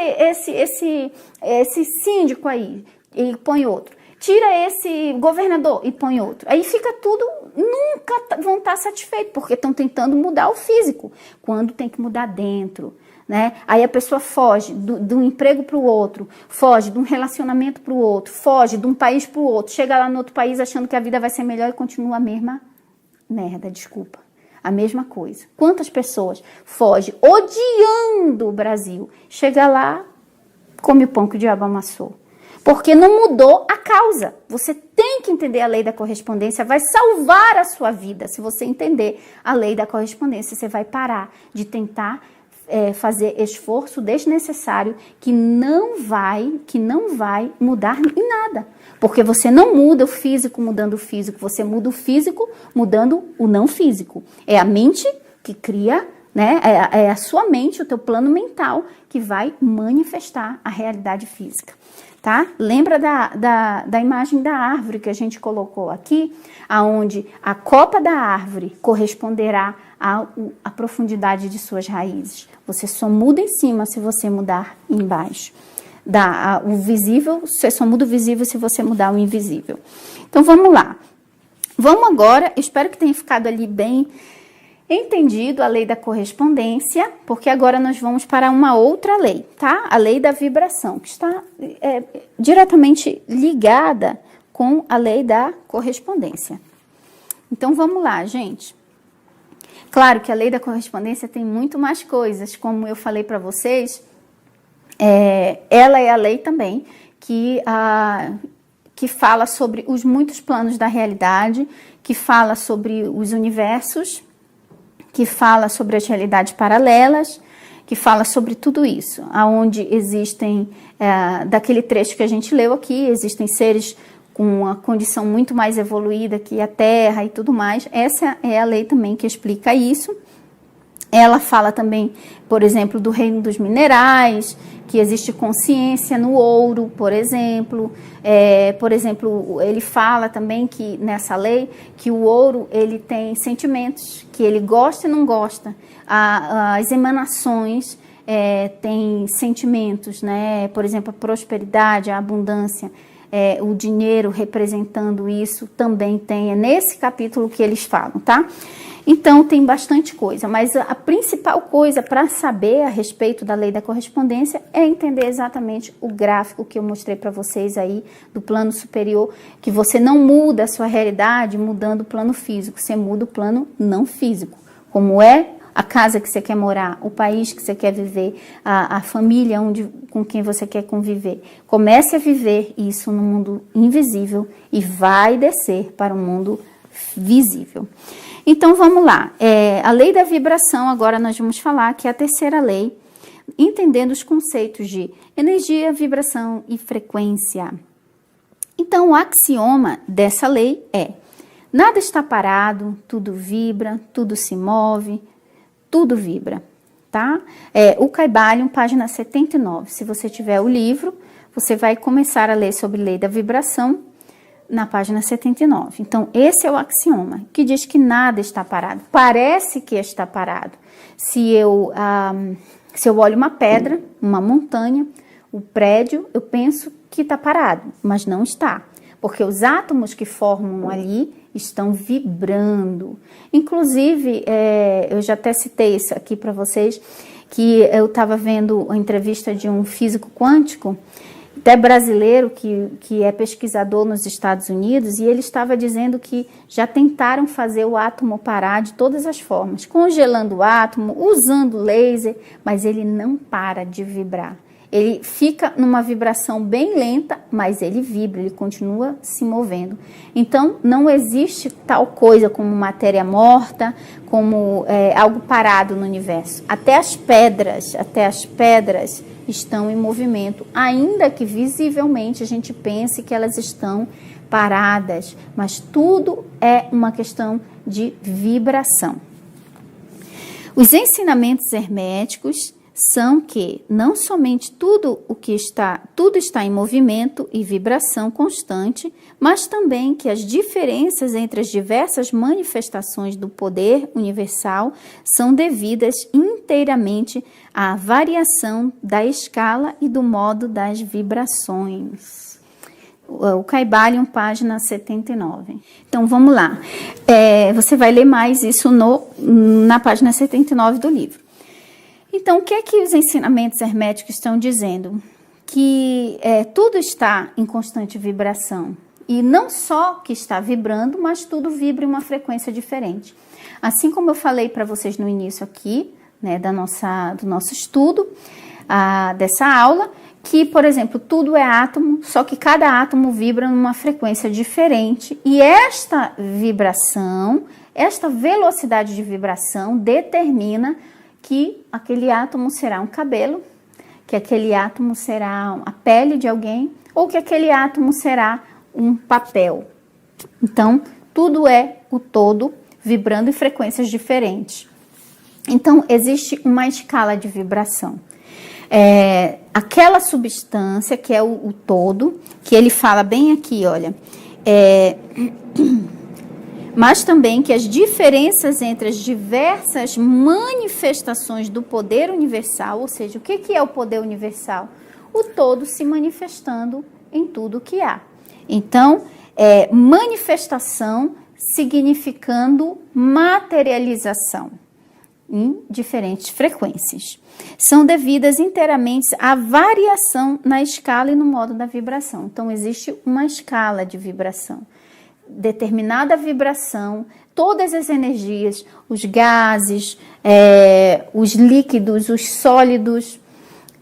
esse síndico aí e põe outro. Tira esse governador e põe outro. Aí fica tudo, nunca vão estar satisfeitos, porque estão tentando mudar o físico, quando tem que mudar dentro, né? Aí a pessoa foge de um emprego para o outro, foge de um relacionamento para o outro, foge de um país para o outro, chega lá no outro país achando que a vida vai ser melhor e continua a mesma merda, desculpa. A mesma coisa. Quantas pessoas fogem odiando o Brasil? Chega lá, come o pão que o diabo amassou. Porque não mudou a causa. Você tem que entender a lei da correspondência. Vai salvar a sua vida. Se você entender a lei da correspondência, você vai parar de tentar fazer esforço desnecessário que não vai mudar em nada. Porque você não muda o físico mudando o físico, você muda o físico mudando o não físico. É a mente que cria, né? É a sua mente, o teu plano mental que vai manifestar a realidade física. Tá? Lembra da imagem da árvore que a gente colocou aqui, aonde a copa da árvore corresponderá à profundidade de suas raízes. Você só muda em cima se você mudar embaixo. O visível, você só muda o visível se você mudar o invisível. Então, vamos lá. Vamos agora, espero que tenha ficado ali bem entendido a lei da correspondência, porque agora nós vamos para uma outra lei, tá? A lei da vibração, que está diretamente ligada com a lei da correspondência. Então, vamos lá, gente. Claro que a lei da correspondência tem muito mais coisas, como eu falei para vocês, ela é a lei também que fala sobre os muitos planos da realidade, que fala sobre os universos, que fala sobre as realidades paralelas, que fala sobre tudo isso, aonde existem, daquele trecho que a gente leu aqui, existem seres com uma condição muito mais evoluída que a Terra e tudo mais. Essa é a lei também que explica isso. Ela fala também, por exemplo, do reino dos minerais, que existe consciência no ouro, por exemplo. Por exemplo, ele fala também que nessa lei que o ouro ele tem sentimentos, que ele gosta e não gosta. As emanações têm sentimentos, né? Por exemplo, a prosperidade, a abundância, o dinheiro representando isso também tem. É nesse capítulo que eles falam, tá? Então, tem bastante coisa, mas a principal coisa para saber a respeito da lei da correspondência é entender exatamente o gráfico que eu mostrei para vocês aí do plano superior, que você não muda a sua realidade mudando o plano físico, você muda o plano não físico, como é a casa que você quer morar, o país que você quer viver, a família com quem você quer conviver. Comece a viver isso no mundo invisível e vai descer para o mundo visível. Então, vamos lá. A lei da vibração, agora nós vamos falar, que é a terceira lei, entendendo os conceitos de energia, vibração e frequência. Então, o axioma dessa lei é: nada está parado, tudo vibra, tudo se move, tudo vibra, tá? O Kybalion, página 79. Se você tiver o livro, você vai começar a ler sobre lei da vibração na página 79. Então, esse é o axioma, que diz que nada está parado. Parece que está parado. Se eu olho uma pedra, uma montanha, o prédio, eu penso que está parado, mas não está. Porque os átomos que formam ali estão vibrando. Inclusive, eu já até citei isso aqui para vocês, que eu estava vendo a entrevista de um físico quântico, até brasileiro, que é pesquisador nos Estados Unidos, e ele estava dizendo que já tentaram fazer o átomo parar de todas as formas, congelando o átomo, usando laser, mas ele não para de vibrar. Ele fica numa vibração bem lenta, mas ele vibra, ele continua se movendo. Então, não existe tal coisa como matéria morta, como algo parado no universo. Até as pedras estão em movimento, ainda que visivelmente a gente pense que elas estão paradas, mas tudo é uma questão de vibração. Os ensinamentos herméticos são que não somente tudo está em movimento e vibração constante, mas também que as diferenças entre as diversas manifestações do poder universal são devidas inteiramente à variação da escala e do modo das vibrações. O Kybalion, página 79. Então, vamos lá. Você vai ler mais isso na página 79 do livro. Então, o que é que os ensinamentos herméticos estão dizendo? Que tudo está em constante vibração. E não só que está vibrando, mas tudo vibra em uma frequência diferente. Assim como eu falei para vocês no início aqui, né, do nosso estudo, dessa aula, que, por exemplo, tudo é átomo, só que cada átomo vibra numa frequência diferente. E esta vibração, esta velocidade de vibração determina que aquele átomo será um cabelo, que aquele átomo será a pele de alguém, ou que aquele átomo será um papel. Então, tudo é o todo vibrando em frequências diferentes. Então, existe uma escala de vibração. Aquela substância que é o todo, que ele fala bem aqui, olha, mas também que as diferenças entre as diversas manifestações do poder universal, ou seja, o que é o poder universal? O todo se manifestando em tudo que há. Então, manifestação significando materialização em diferentes frequências. São devidas inteiramente à variação na escala e no modo da vibração. Então, existe uma escala de vibração. Determinada vibração, todas as energias, os gases, os líquidos, os sólidos,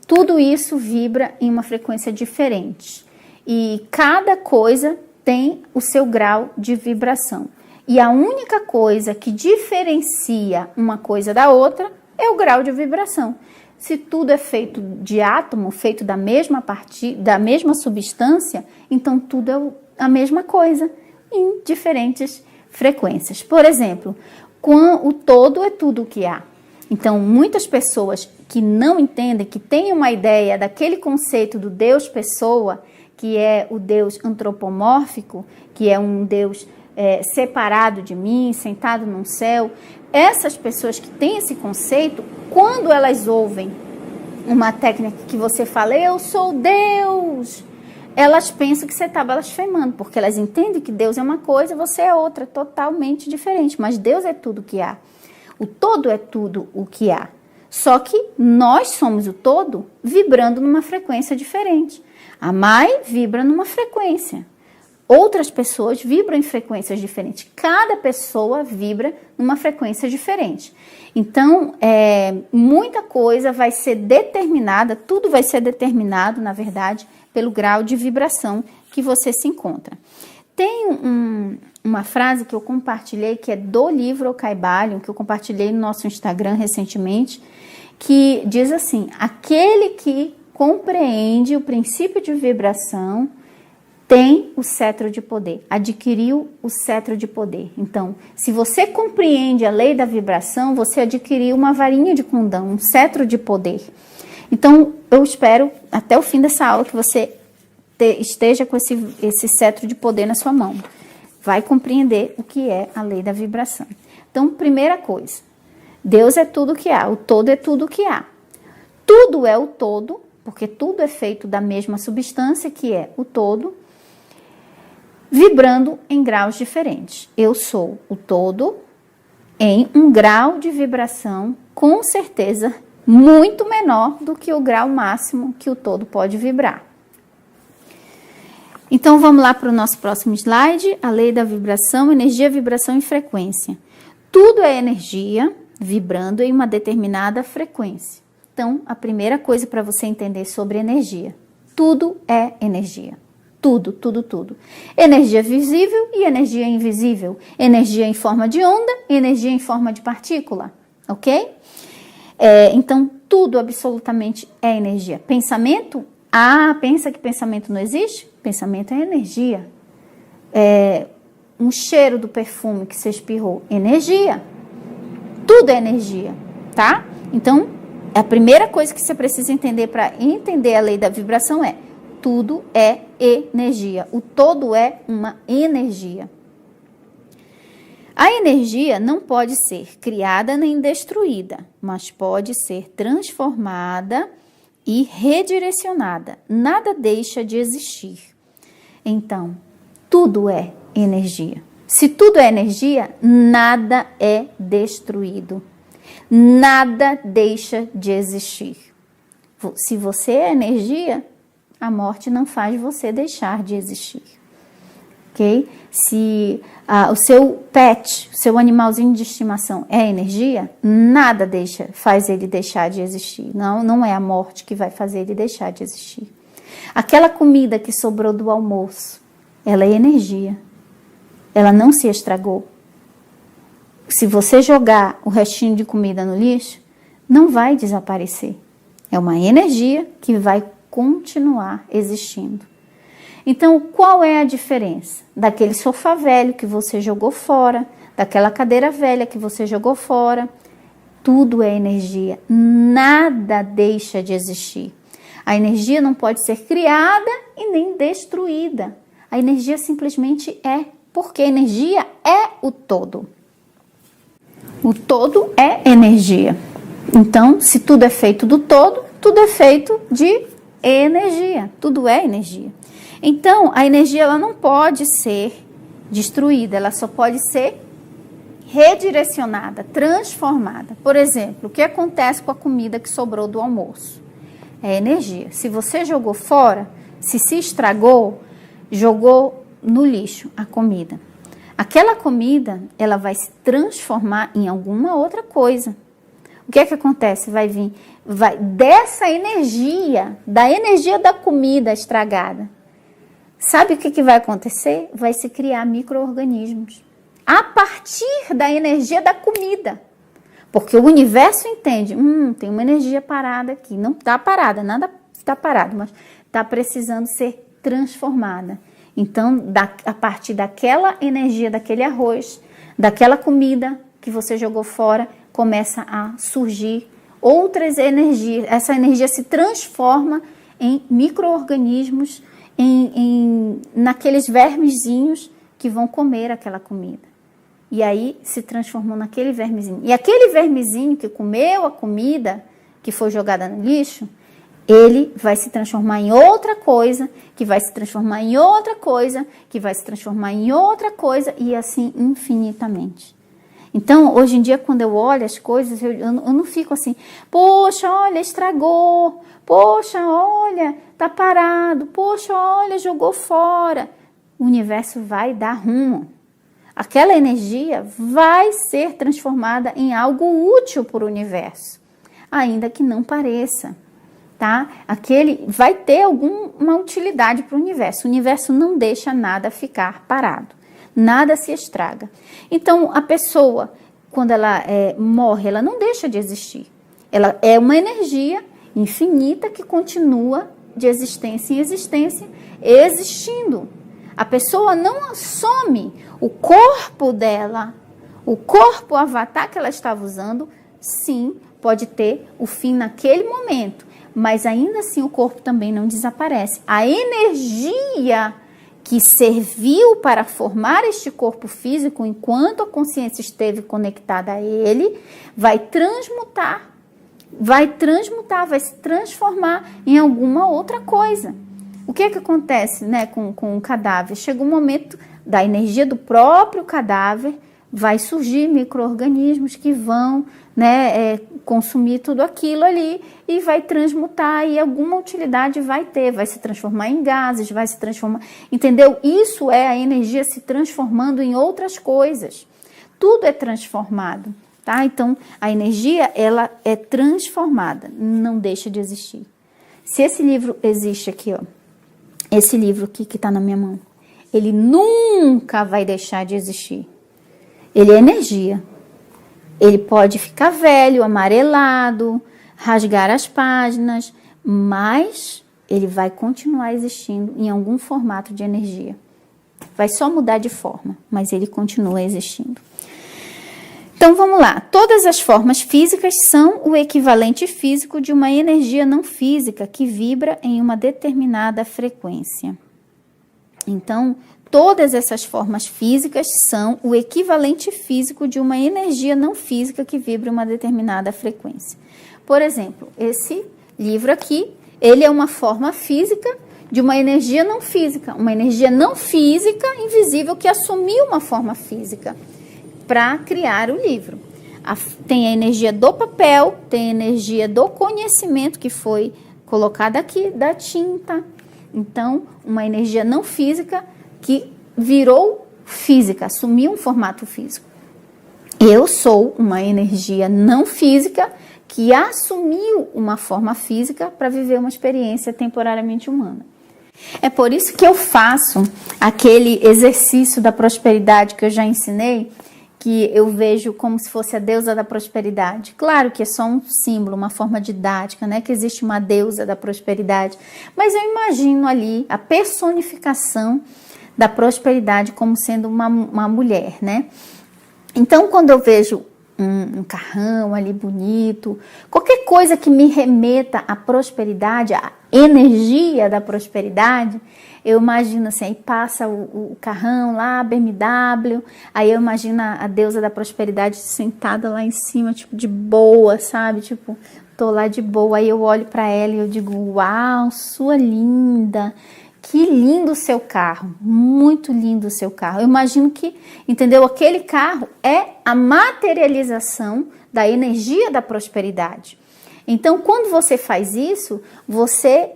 tudo isso vibra em uma frequência diferente. E cada coisa tem o seu grau de vibração. E a única coisa que diferencia uma coisa da outra é o grau de vibração. Se tudo é feito de átomo, feito da mesma substância, então tudo é a mesma coisa, em diferentes frequências. Por exemplo, o todo é tudo o que há. Então, muitas pessoas que não entendem, que têm uma ideia daquele conceito do Deus pessoa, que é o Deus antropomórfico, que é um Deus separado de mim, sentado num céu, essas pessoas que têm esse conceito, quando elas ouvem uma técnica que você fala, eu sou Deus, elas pensam que você está blasfemando, porque elas entendem que Deus é uma coisa e você é outra, totalmente diferente. Mas Deus é tudo o que há. O todo é tudo o que há. Só que nós somos o todo vibrando numa frequência diferente. A Mai vibra numa frequência. Outras pessoas vibram em frequências diferentes. Cada pessoa vibra numa frequência diferente. Então, muita coisa vai ser determinada, tudo vai ser determinado, na verdade, pelo grau de vibração que você se encontra. Tem uma frase que eu compartilhei, que é do livro O Kybalion, que eu compartilhei no nosso Instagram recentemente, que diz assim, aquele que compreende o princípio de vibração tem o cetro de poder, adquiriu o cetro de poder. Então, se você compreende a lei da vibração, você adquiriu uma varinha de condão, um cetro de poder. Então, eu espero, até o fim dessa aula, que você esteja com esse cetro de poder na sua mão, vai compreender o que é a lei da vibração. Então, primeira coisa, Deus é tudo que há, o todo é tudo que há. Tudo é o todo, porque tudo é feito da mesma substância, que é o todo, vibrando em graus diferentes. Eu sou o todo em um grau de vibração, com certeza, muito menor do que o grau máximo que o todo pode vibrar. Então, vamos lá para o nosso próximo slide, a lei da vibração, energia, vibração e frequência. Tudo é energia vibrando em uma determinada frequência. Então, a primeira coisa para você entender sobre energia, tudo é energia. Tudo, tudo, tudo. Energia visível e energia invisível. Energia em forma de onda e energia em forma de partícula, ok? Então, tudo absolutamente é energia. Pensamento? Pensa que pensamento não existe? Pensamento é energia. Um cheiro do perfume que você espirrou, energia. Tudo é energia, tá? Então, a primeira coisa que você precisa entender para entender a lei da vibração é: tudo é energia. O todo é uma energia. A energia não pode ser criada nem destruída, mas pode ser transformada e redirecionada. Nada deixa de existir. Então, tudo é energia. Se tudo é energia, nada é destruído. Nada deixa de existir. Se você é energia, a morte não faz você deixar de existir, ok? Se o seu pet, o seu animalzinho de estimação é energia, nada faz ele deixar de existir. Não é a morte que vai fazer ele deixar de existir. Aquela comida que sobrou do almoço, ela é energia. Ela não se estragou. Se você jogar o restinho de comida no lixo, não vai desaparecer. É uma energia que vai continuar existindo. Então, qual é a diferença daquele sofá velho que você jogou fora, daquela cadeira velha que você jogou fora? Tudo é energia, nada deixa de existir. A energia não pode ser criada e nem destruída. A energia simplesmente é, porque a energia é o todo. O todo é energia. Então, se tudo é feito do todo, tudo é feito de energia, tudo é energia. Então, a energia ela não pode ser destruída, ela só pode ser redirecionada, transformada. Por exemplo, o que acontece com a comida que sobrou do almoço? É energia. Se você jogou fora, se estragou, jogou no lixo a comida. Aquela comida, ela vai se transformar em alguma outra coisa. O que é que acontece? Vai dessa energia, da energia da comida estragada. Sabe o que vai acontecer? Vai se criar micro-organismos. A partir da energia da comida. Porque o universo entende, tem uma energia parada aqui. Não está parada, nada está parado, mas está precisando ser transformada. Então, a partir daquela energia, daquele arroz, daquela comida que você jogou fora, começa a surgir outras energias. Essa energia se transforma em micro-organismos, naqueles vermezinhos que vão comer aquela comida. E aí se transformou naquele vermezinho. E aquele vermezinho que comeu a comida que foi jogada no lixo, ele vai se transformar em outra coisa, que vai se transformar em outra coisa, que vai se transformar em outra coisa, e assim infinitamente. Então, hoje em dia, quando eu olho as coisas, eu não fico assim, poxa, olha, estragou, poxa, olha, tá parado, poxa, olha, jogou fora. O universo vai dar rumo. Aquela energia vai ser transformada em algo útil para o universo, ainda que não pareça, tá? Aquele vai ter alguma utilidade para o universo. O universo não deixa nada ficar parado. Nada se estraga. Então, a pessoa, quando ela morre, ela não deixa de existir. Ela é uma energia infinita que continua de existência em existência, existindo. A pessoa não some. O corpo dela, o corpo avatar que ela estava usando, sim, pode ter o fim naquele momento. mas ainda assim o corpo também não desaparece. A energia que serviu para formar este corpo físico, enquanto a consciência esteve conectada a ele, vai transmutar, vai se transformar em alguma outra coisa. O que acontece, né, com o cadáver? Chega um momento da energia do próprio cadáver, vai surgir micro-organismos que vão, né, consumir tudo aquilo ali e vai transmutar, e alguma utilidade vai ter, vai se transformar em gases, vai se transformar, entendeu? Isso é a energia se transformando em outras coisas. Tudo é transformado, tá? Então, a energia, ela é transformada, não deixa de existir. Se esse livro existe aqui, ó, esse livro aqui que tá na minha mão, ele nunca vai deixar de existir. Ele é energia. Ele pode ficar velho, amarelado, rasgar as páginas, mas ele vai continuar existindo em algum formato de energia. Vai só mudar de forma, mas ele continua existindo. Então vamos lá. Todas as formas físicas são o equivalente físico de uma energia não física que vibra em uma determinada frequência. Então, todas essas formas físicas são o equivalente físico de uma energia não física que vibra em uma determinada frequência. Por exemplo, esse livro aqui, ele é uma forma física de uma energia não física invisível que assumiu uma forma física para criar o livro. Tem a energia do papel, tem a energia do conhecimento que foi colocada aqui, da tinta. Então, uma energia não física que virou física, assumiu um formato físico. Eu sou uma energia não física que assumiu uma forma física para viver uma experiência temporariamente humana. É por isso que eu faço aquele exercício da prosperidade que eu já ensinei, que eu vejo como se fosse a deusa da prosperidade. Claro que é só um símbolo, uma forma didática, né? Que existe uma deusa da prosperidade. Mas eu imagino ali a personificação da prosperidade como sendo uma mulher, né? Então, quando eu vejo um carrão ali bonito, qualquer coisa que me remeta à prosperidade, à energia da prosperidade, eu imagino assim, aí passa o carrão lá, a BMW, aí eu imagino a deusa da prosperidade sentada lá em cima, tipo, de boa, sabe? Tipo, tô lá de boa, aí eu olho para ela e eu digo, uau, sua linda, que lindo o seu carro, muito lindo o seu carro. Eu imagino que, entendeu? Aquele carro é a materialização da energia da prosperidade. Então, quando você faz isso, você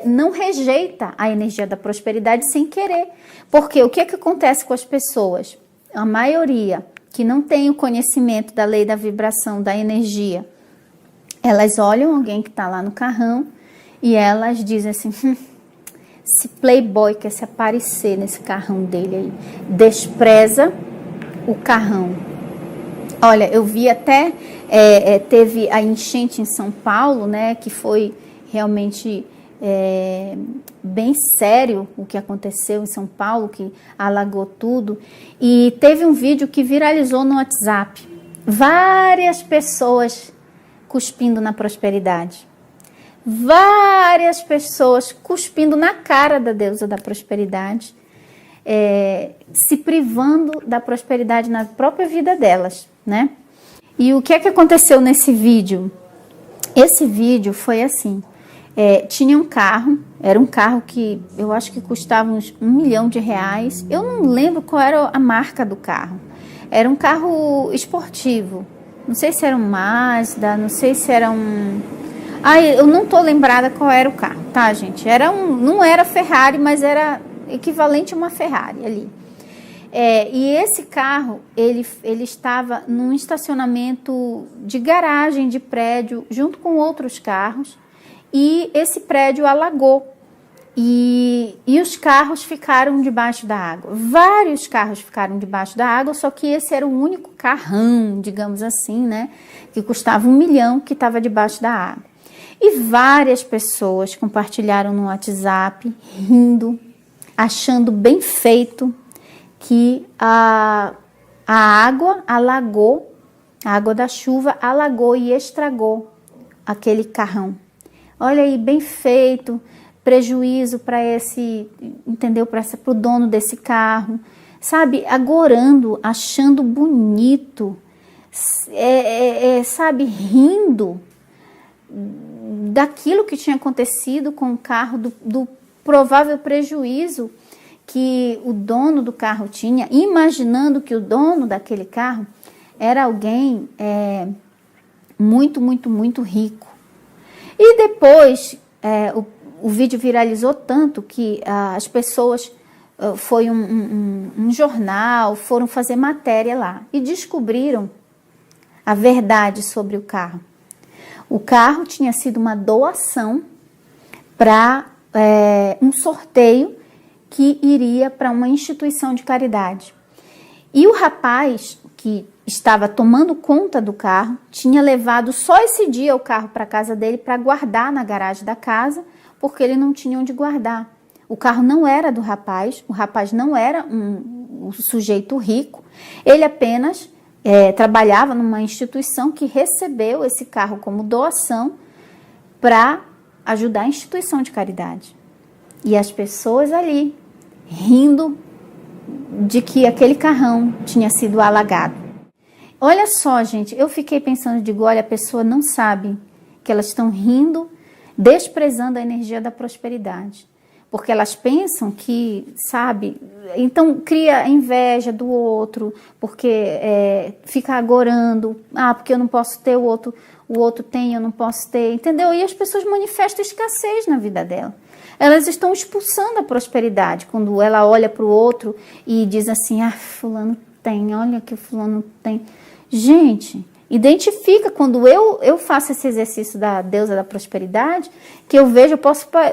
não rejeita a energia da prosperidade sem querer. Porque o que acontece com as pessoas? A maioria que não tem o conhecimento da lei da vibração, da energia, elas olham alguém que está lá no carrão e elas dizem assim, esse playboy quer se aparecer nesse carrão dele aí, despreza o carrão. Olha, eu vi até, teve a enchente em São Paulo, né, que foi realmente bem sério o que aconteceu em São Paulo, que alagou tudo, e teve um vídeo que viralizou no WhatsApp, várias pessoas cuspindo na prosperidade, várias pessoas cuspindo na cara da deusa da prosperidade, se privando da prosperidade na própria vida delas, né? E o que aconteceu nesse vídeo? Esse vídeo foi assim, tinha um carro, era um carro que eu acho que custava uns R$1 milhão, eu não lembro qual era a marca do carro, era um carro esportivo, não sei se era um Mazda, não sei se era um... eu não tô lembrada qual era o carro, tá, gente? Não era Ferrari, mas era equivalente a uma Ferrari ali. E esse carro, ele estava num estacionamento de garagem de prédio, junto com outros carros, e esse prédio alagou. E os carros ficaram debaixo da água. Vários carros ficaram debaixo da água, só que esse era o único carrão, digamos assim, né? Que custava R$1 milhão, que estava debaixo da água. E várias pessoas compartilharam no WhatsApp, rindo, achando bem feito que a água alagou, a água da chuva alagou e estragou aquele carrão. Olha aí, bem feito, prejuízo para esse, entendeu? Para o dono desse carro, sabe? Agorando, achando bonito, sabe? Rindo daquilo que tinha acontecido com o carro, do provável prejuízo que o dono do carro tinha, imaginando que o dono daquele carro era alguém muito, muito, muito rico. E depois o vídeo viralizou tanto que as pessoas, foi um jornal, foram fazer matéria lá e descobriram a verdade sobre o carro. O carro tinha sido uma doação para um sorteio que iria para uma instituição de caridade. E o rapaz que estava tomando conta do carro tinha levado só esse dia o carro para a casa dele para guardar na garagem da casa, porque ele não tinha onde guardar. O carro não era do rapaz, o rapaz não era um sujeito rico, ele apenas trabalhava numa instituição que recebeu esse carro como doação para ajudar a instituição de caridade. E as pessoas ali rindo de que aquele carrão tinha sido alagado. Olha só, gente, eu fiquei pensando, digo, olha, a pessoa não sabe que elas estão rindo, desprezando a energia da prosperidade. Porque elas pensam que, sabe, então cria inveja do outro, porque fica agorando, porque eu não posso ter, o outro tem, eu não posso ter, entendeu? E as pessoas manifestam escassez na vida dela. Elas estão expulsando a prosperidade, quando ela olha para o outro e diz assim, fulano tem, olha que fulano tem. Gente, identifica, quando eu faço esse exercício da deusa da prosperidade, que eu vejo,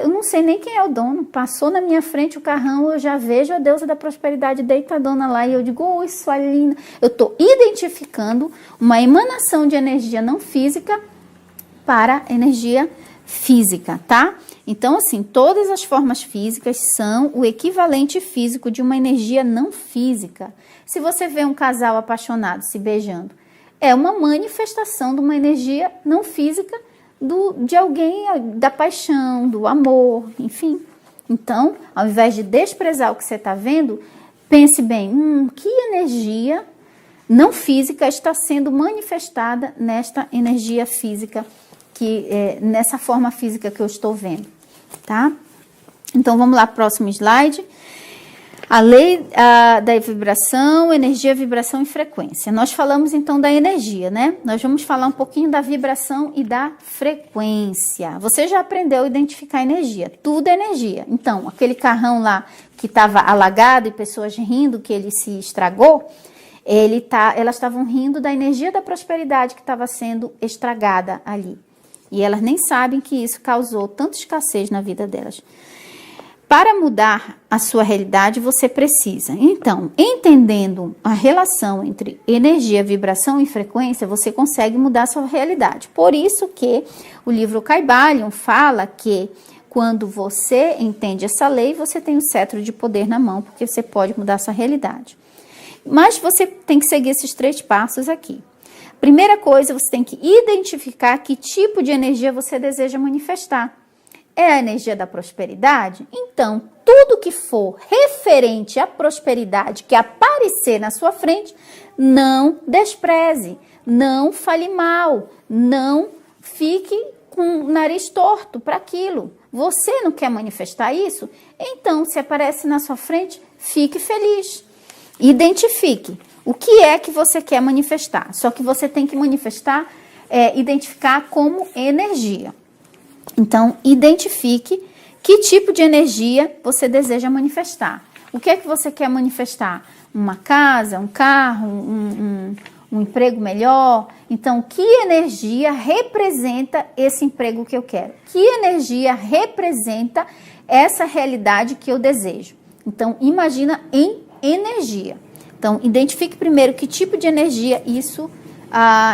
eu não sei nem quem é o dono, passou na minha frente o carrão, eu já vejo a deusa da prosperidade deitadona lá, e eu digo, isso é linda. Eu estou identificando uma emanação de energia não física para energia física, tá? Então, assim, todas as formas físicas são o equivalente físico de uma energia não física. Se você vê um casal apaixonado se beijando, é uma manifestação de uma energia não física de alguém, da paixão, do amor, enfim. Então, ao invés de desprezar o que você está vendo, pense bem, que energia não física está sendo manifestada nesta energia física, nessa forma física que eu estou vendo, tá? Então, vamos lá, próximo slide. A lei da vibração, energia, vibração e frequência. Nós falamos então da energia, né? Nós vamos falar um pouquinho da vibração e da frequência. Você já aprendeu a identificar energia, tudo é energia. Então, aquele carrão lá que estava alagado e pessoas rindo que ele se estragou, elas estavam rindo da energia da prosperidade que estava sendo estragada ali. E elas nem sabem que isso causou tanta escassez na vida delas. Para mudar a sua realidade, você precisa. Então, entendendo a relação entre energia, vibração e frequência, você consegue mudar a sua realidade. Por isso que o livro Kybalion fala que quando você entende essa lei, você tem o cetro de poder na mão, porque você pode mudar a sua realidade. Mas você tem que seguir esses 3 passos aqui. Primeira coisa, você tem que identificar que tipo de energia você deseja manifestar. É a energia da prosperidade? Então, tudo que for referente à prosperidade que aparecer na sua frente, não despreze, não fale mal, não fique com o nariz torto para aquilo. Você não quer manifestar isso? Então, se aparece na sua frente, fique feliz. Identifique o que é que você quer manifestar. Só que você tem que manifestar, identificar como energia. Então, identifique que tipo de energia você deseja manifestar. O que é que você quer manifestar? Uma casa, um carro, um emprego melhor? Então, que energia representa esse emprego que eu quero? Que energia representa essa realidade que eu desejo? Então, imagina em energia. Então, identifique primeiro que tipo de energia isso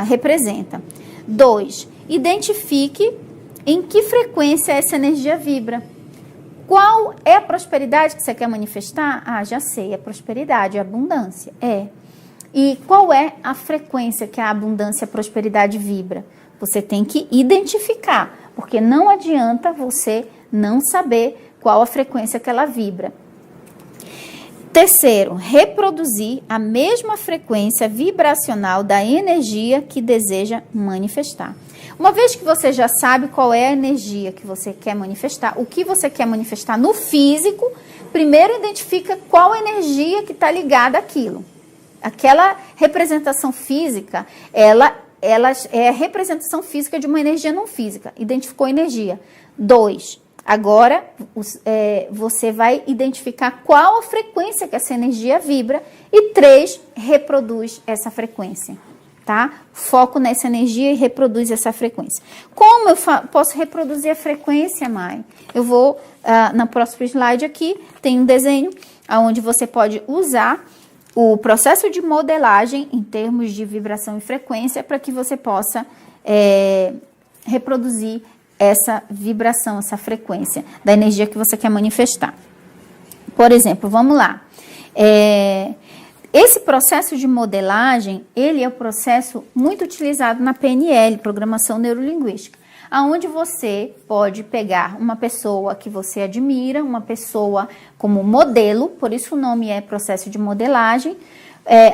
representa. 2, identifique em que frequência essa energia vibra. Qual é a prosperidade que você quer manifestar? Já sei, é prosperidade, é abundância. E qual é a frequência que a abundância e a prosperidade vibra? Você tem que identificar, porque não adianta você não saber qual a frequência que ela vibra. Terceiro, reproduzir a mesma frequência vibracional da energia que deseja manifestar. Uma vez que você já sabe qual é a energia que você quer manifestar, o que você quer manifestar no físico, primeiro identifica qual energia que está ligada àquilo. Aquela representação física, ela é a representação física de uma energia não física. Identificou a energia. 2. Agora, você vai identificar qual a frequência que essa energia vibra. E 3, reproduz essa frequência, tá? Foco nessa energia e reproduz essa frequência. Como eu posso reproduzir a frequência, Mai? Eu vou, na próxima slide aqui, tem um desenho onde você pode usar o processo de modelagem em termos de vibração e frequência para que você possa reproduzir essa vibração, essa frequência da energia que você quer manifestar. Por exemplo, vamos lá. Esse processo de modelagem, ele é um processo muito utilizado na PNL, Programação Neurolinguística, onde você pode pegar uma pessoa que você admira, uma pessoa como modelo, por isso o nome é processo de modelagem,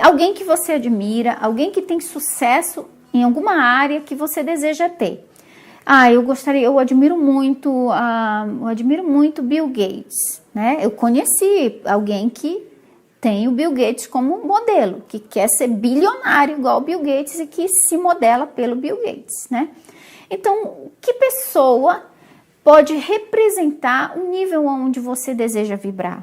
alguém que você admira, alguém que tem sucesso em alguma área que você deseja ter. Eu admiro muito Bill Gates, né? Eu conheci alguém que tem o Bill Gates como modelo, que quer ser bilionário igual o Bill Gates e que se modela pelo Bill Gates, né? Então, que pessoa pode representar o nível onde você deseja vibrar?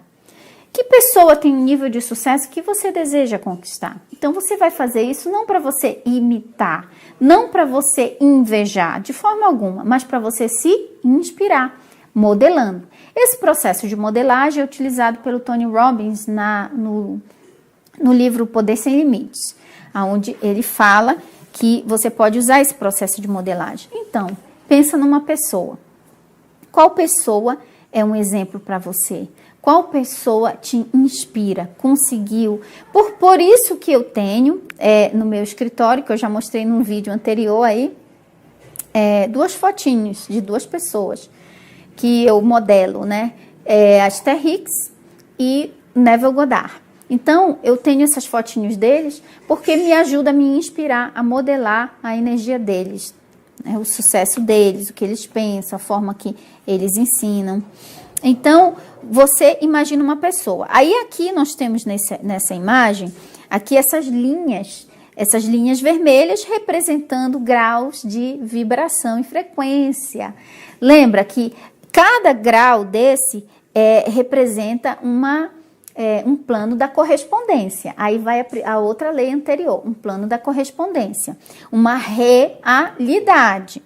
Que pessoa tem um nível de sucesso que você deseja conquistar? Então, você vai fazer isso não para você imitar, não para você invejar, de forma alguma, mas para você se inspirar, modelando. Esse processo de modelagem é utilizado pelo Tony Robbins no livro Poder Sem Limites, onde ele fala que você pode usar esse processo de modelagem. Então, pensa numa pessoa. Qual pessoa é um exemplo para você? Qual pessoa te inspira, conseguiu? Por isso que eu tenho no meu escritório, que eu já mostrei num vídeo anterior aí, duas fotinhos de duas pessoas que eu modelo, né? Esther Hicks e Neville Goddard. Então, eu tenho essas fotinhos deles porque me ajuda a me inspirar, a modelar a energia deles, né? O sucesso deles, o que eles pensam, a forma que eles ensinam. Então, você imagina uma pessoa. Aí aqui nós temos nessa imagem, aqui essas linhas vermelhas representando graus de vibração e frequência. Lembra que cada grau desse representa um plano da correspondência. Aí vai a outra lei anterior, um plano da correspondência, uma realidade.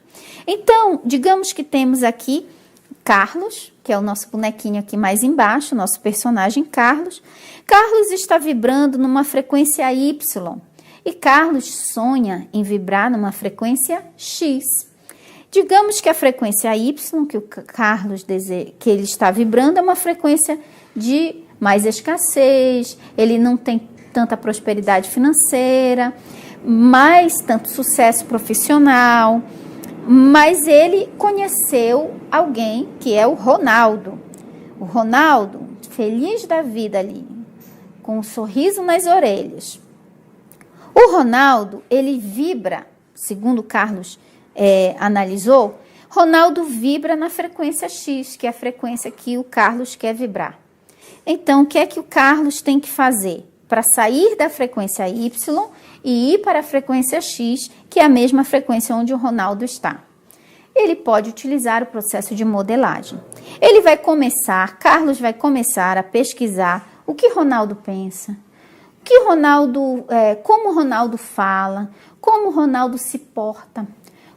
Então, digamos que temos aqui Carlos, que é o nosso bonequinho aqui mais embaixo, nosso personagem Carlos. Carlos está vibrando numa frequência Y e Carlos sonha em vibrar numa frequência X. Digamos que a frequência Y, que o Carlos deseja, que ele está vibrando, é uma frequência de mais escassez, ele não tem tanta prosperidade financeira, mais tanto sucesso profissional. Mas ele conheceu alguém que é o Ronaldo. O Ronaldo, feliz da vida ali, com um sorriso nas orelhas. O Ronaldo, ele vibra, segundo o Carlos analisou, Ronaldo vibra na frequência X, que é a frequência que o Carlos quer vibrar. Então, o que é que o Carlos tem que fazer para sair da frequência Y e ir para a frequência X, que é a mesma frequência onde o Ronaldo está? Ele pode utilizar o processo de modelagem. Carlos vai começar a pesquisar o que Ronaldo pensa, como Ronaldo fala, como Ronaldo se porta,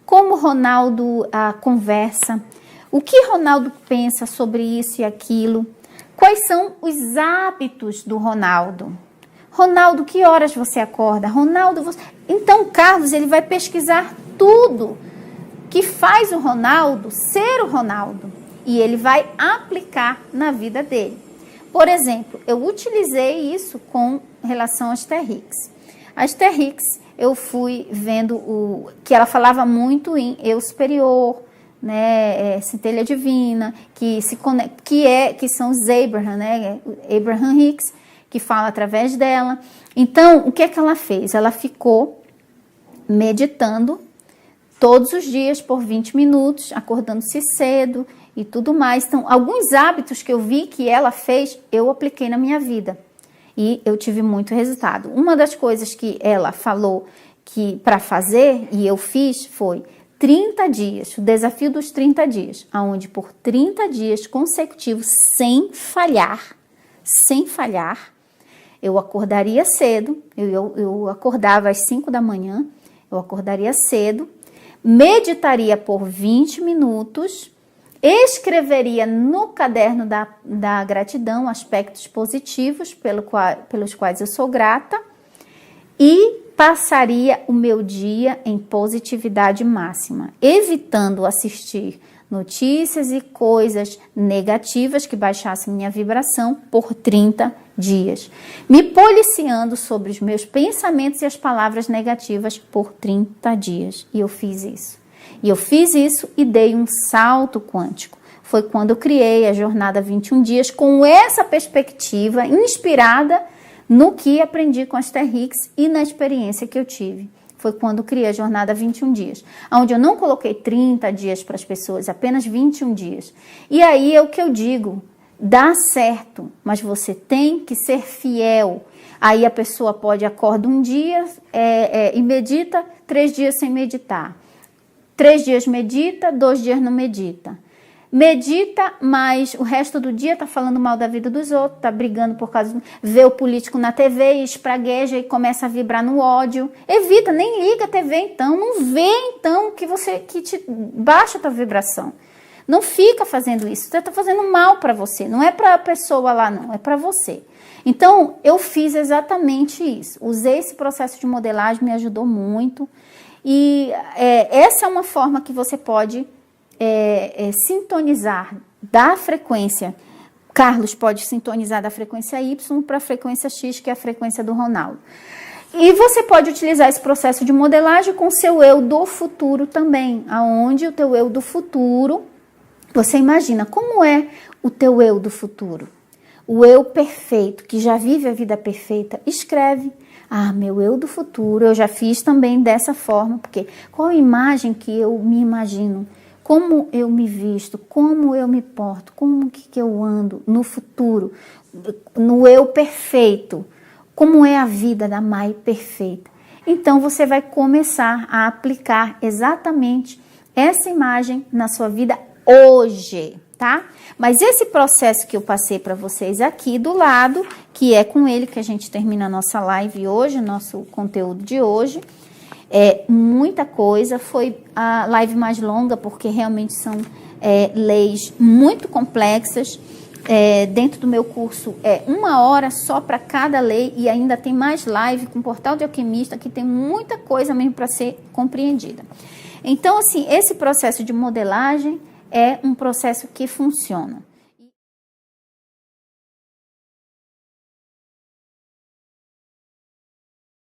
como Ronaldo conversa, o que Ronaldo pensa sobre isso e aquilo, quais são os hábitos do Ronaldo. Ronaldo, que horas você acorda? Então, Carlos, ele vai pesquisar tudo que faz o Ronaldo ser o Ronaldo e ele vai aplicar na vida dele. Por exemplo, eu utilizei isso com relação a Esther Hicks. A Esther Hicks, eu fui vendo que ela falava muito em eu superior, né, centelha divina, que são os Abraham, né, Abraham Hicks, que fala através dela. Então, o que é que ela fez? Ela ficou meditando todos os dias por 20 minutos, acordando-se cedo e tudo mais. Então, alguns hábitos que eu vi que ela fez, eu apliquei na minha vida e eu tive muito resultado. Uma das coisas que ela falou que para fazer e eu fiz foi 30 dias, o desafio dos 30 dias, onde por 30 dias consecutivos, sem falhar, eu acordaria cedo, eu acordava às 5 da manhã, eu acordaria cedo, meditaria por 20 minutos, escreveria no caderno da gratidão aspectos positivos pelos quais eu sou grata e passaria o meu dia em positividade máxima, evitando assistir notícias e coisas negativas que baixassem minha vibração por 30 dias, me policiando sobre os meus pensamentos e as palavras negativas por 30 dias. E eu fiz isso. E dei um salto quântico. Foi quando eu criei a Jornada 21 Dias com essa perspectiva inspirada no que aprendi com a Esther Hicks e na experiência que eu tive. Foi quando criei a Jornada 21 Dias, onde eu não coloquei 30 dias para as pessoas, apenas 21 dias. E aí é o que eu digo, dá certo, mas você tem que ser fiel. Aí a pessoa pode acordar um dia e medita, 3 dias sem meditar. 3 dias medita, 2 dias não medita. Medita, mas o resto do dia tá falando mal da vida dos outros, tá brigando por causa... Vê o político na TV e espragueja e começa a vibrar no ódio. Evita, nem liga a TV então, não vê então que te baixa a tua vibração. Não fica fazendo isso, você tá fazendo mal para você, não é para a pessoa lá não, é para você. Então, eu fiz exatamente isso, usei esse processo de modelagem, me ajudou muito. E essa é uma forma que você pode sintonizar da frequência. Carlos pode sintonizar da frequência Y para a frequência X, que é a frequência do Ronaldo. E você pode utilizar esse processo de modelagem com o seu eu do futuro também, aonde o teu eu do futuro, você imagina como é o teu eu do futuro. O eu perfeito, que já vive a vida perfeita, escreve. Ah, meu eu do futuro, eu já fiz também dessa forma, porque qual a imagem que eu me imagino? Como eu me visto? Como eu me porto? Como que eu ando no futuro? No eu perfeito? Como é a vida da Mai perfeita? Então, você vai começar a aplicar exatamente essa imagem na sua vida hoje, tá? Mas esse processo que eu passei para vocês aqui do lado, que é com ele que a gente termina a nossa live hoje, nosso conteúdo de hoje, muita coisa, foi a live mais longa, porque realmente são leis muito complexas. Dentro do meu curso 1 hora só para cada lei e ainda tem mais live com o Portal de Alquimista, que tem muita coisa mesmo para ser compreendida. Então, assim, esse processo de modelagem é um processo que funciona.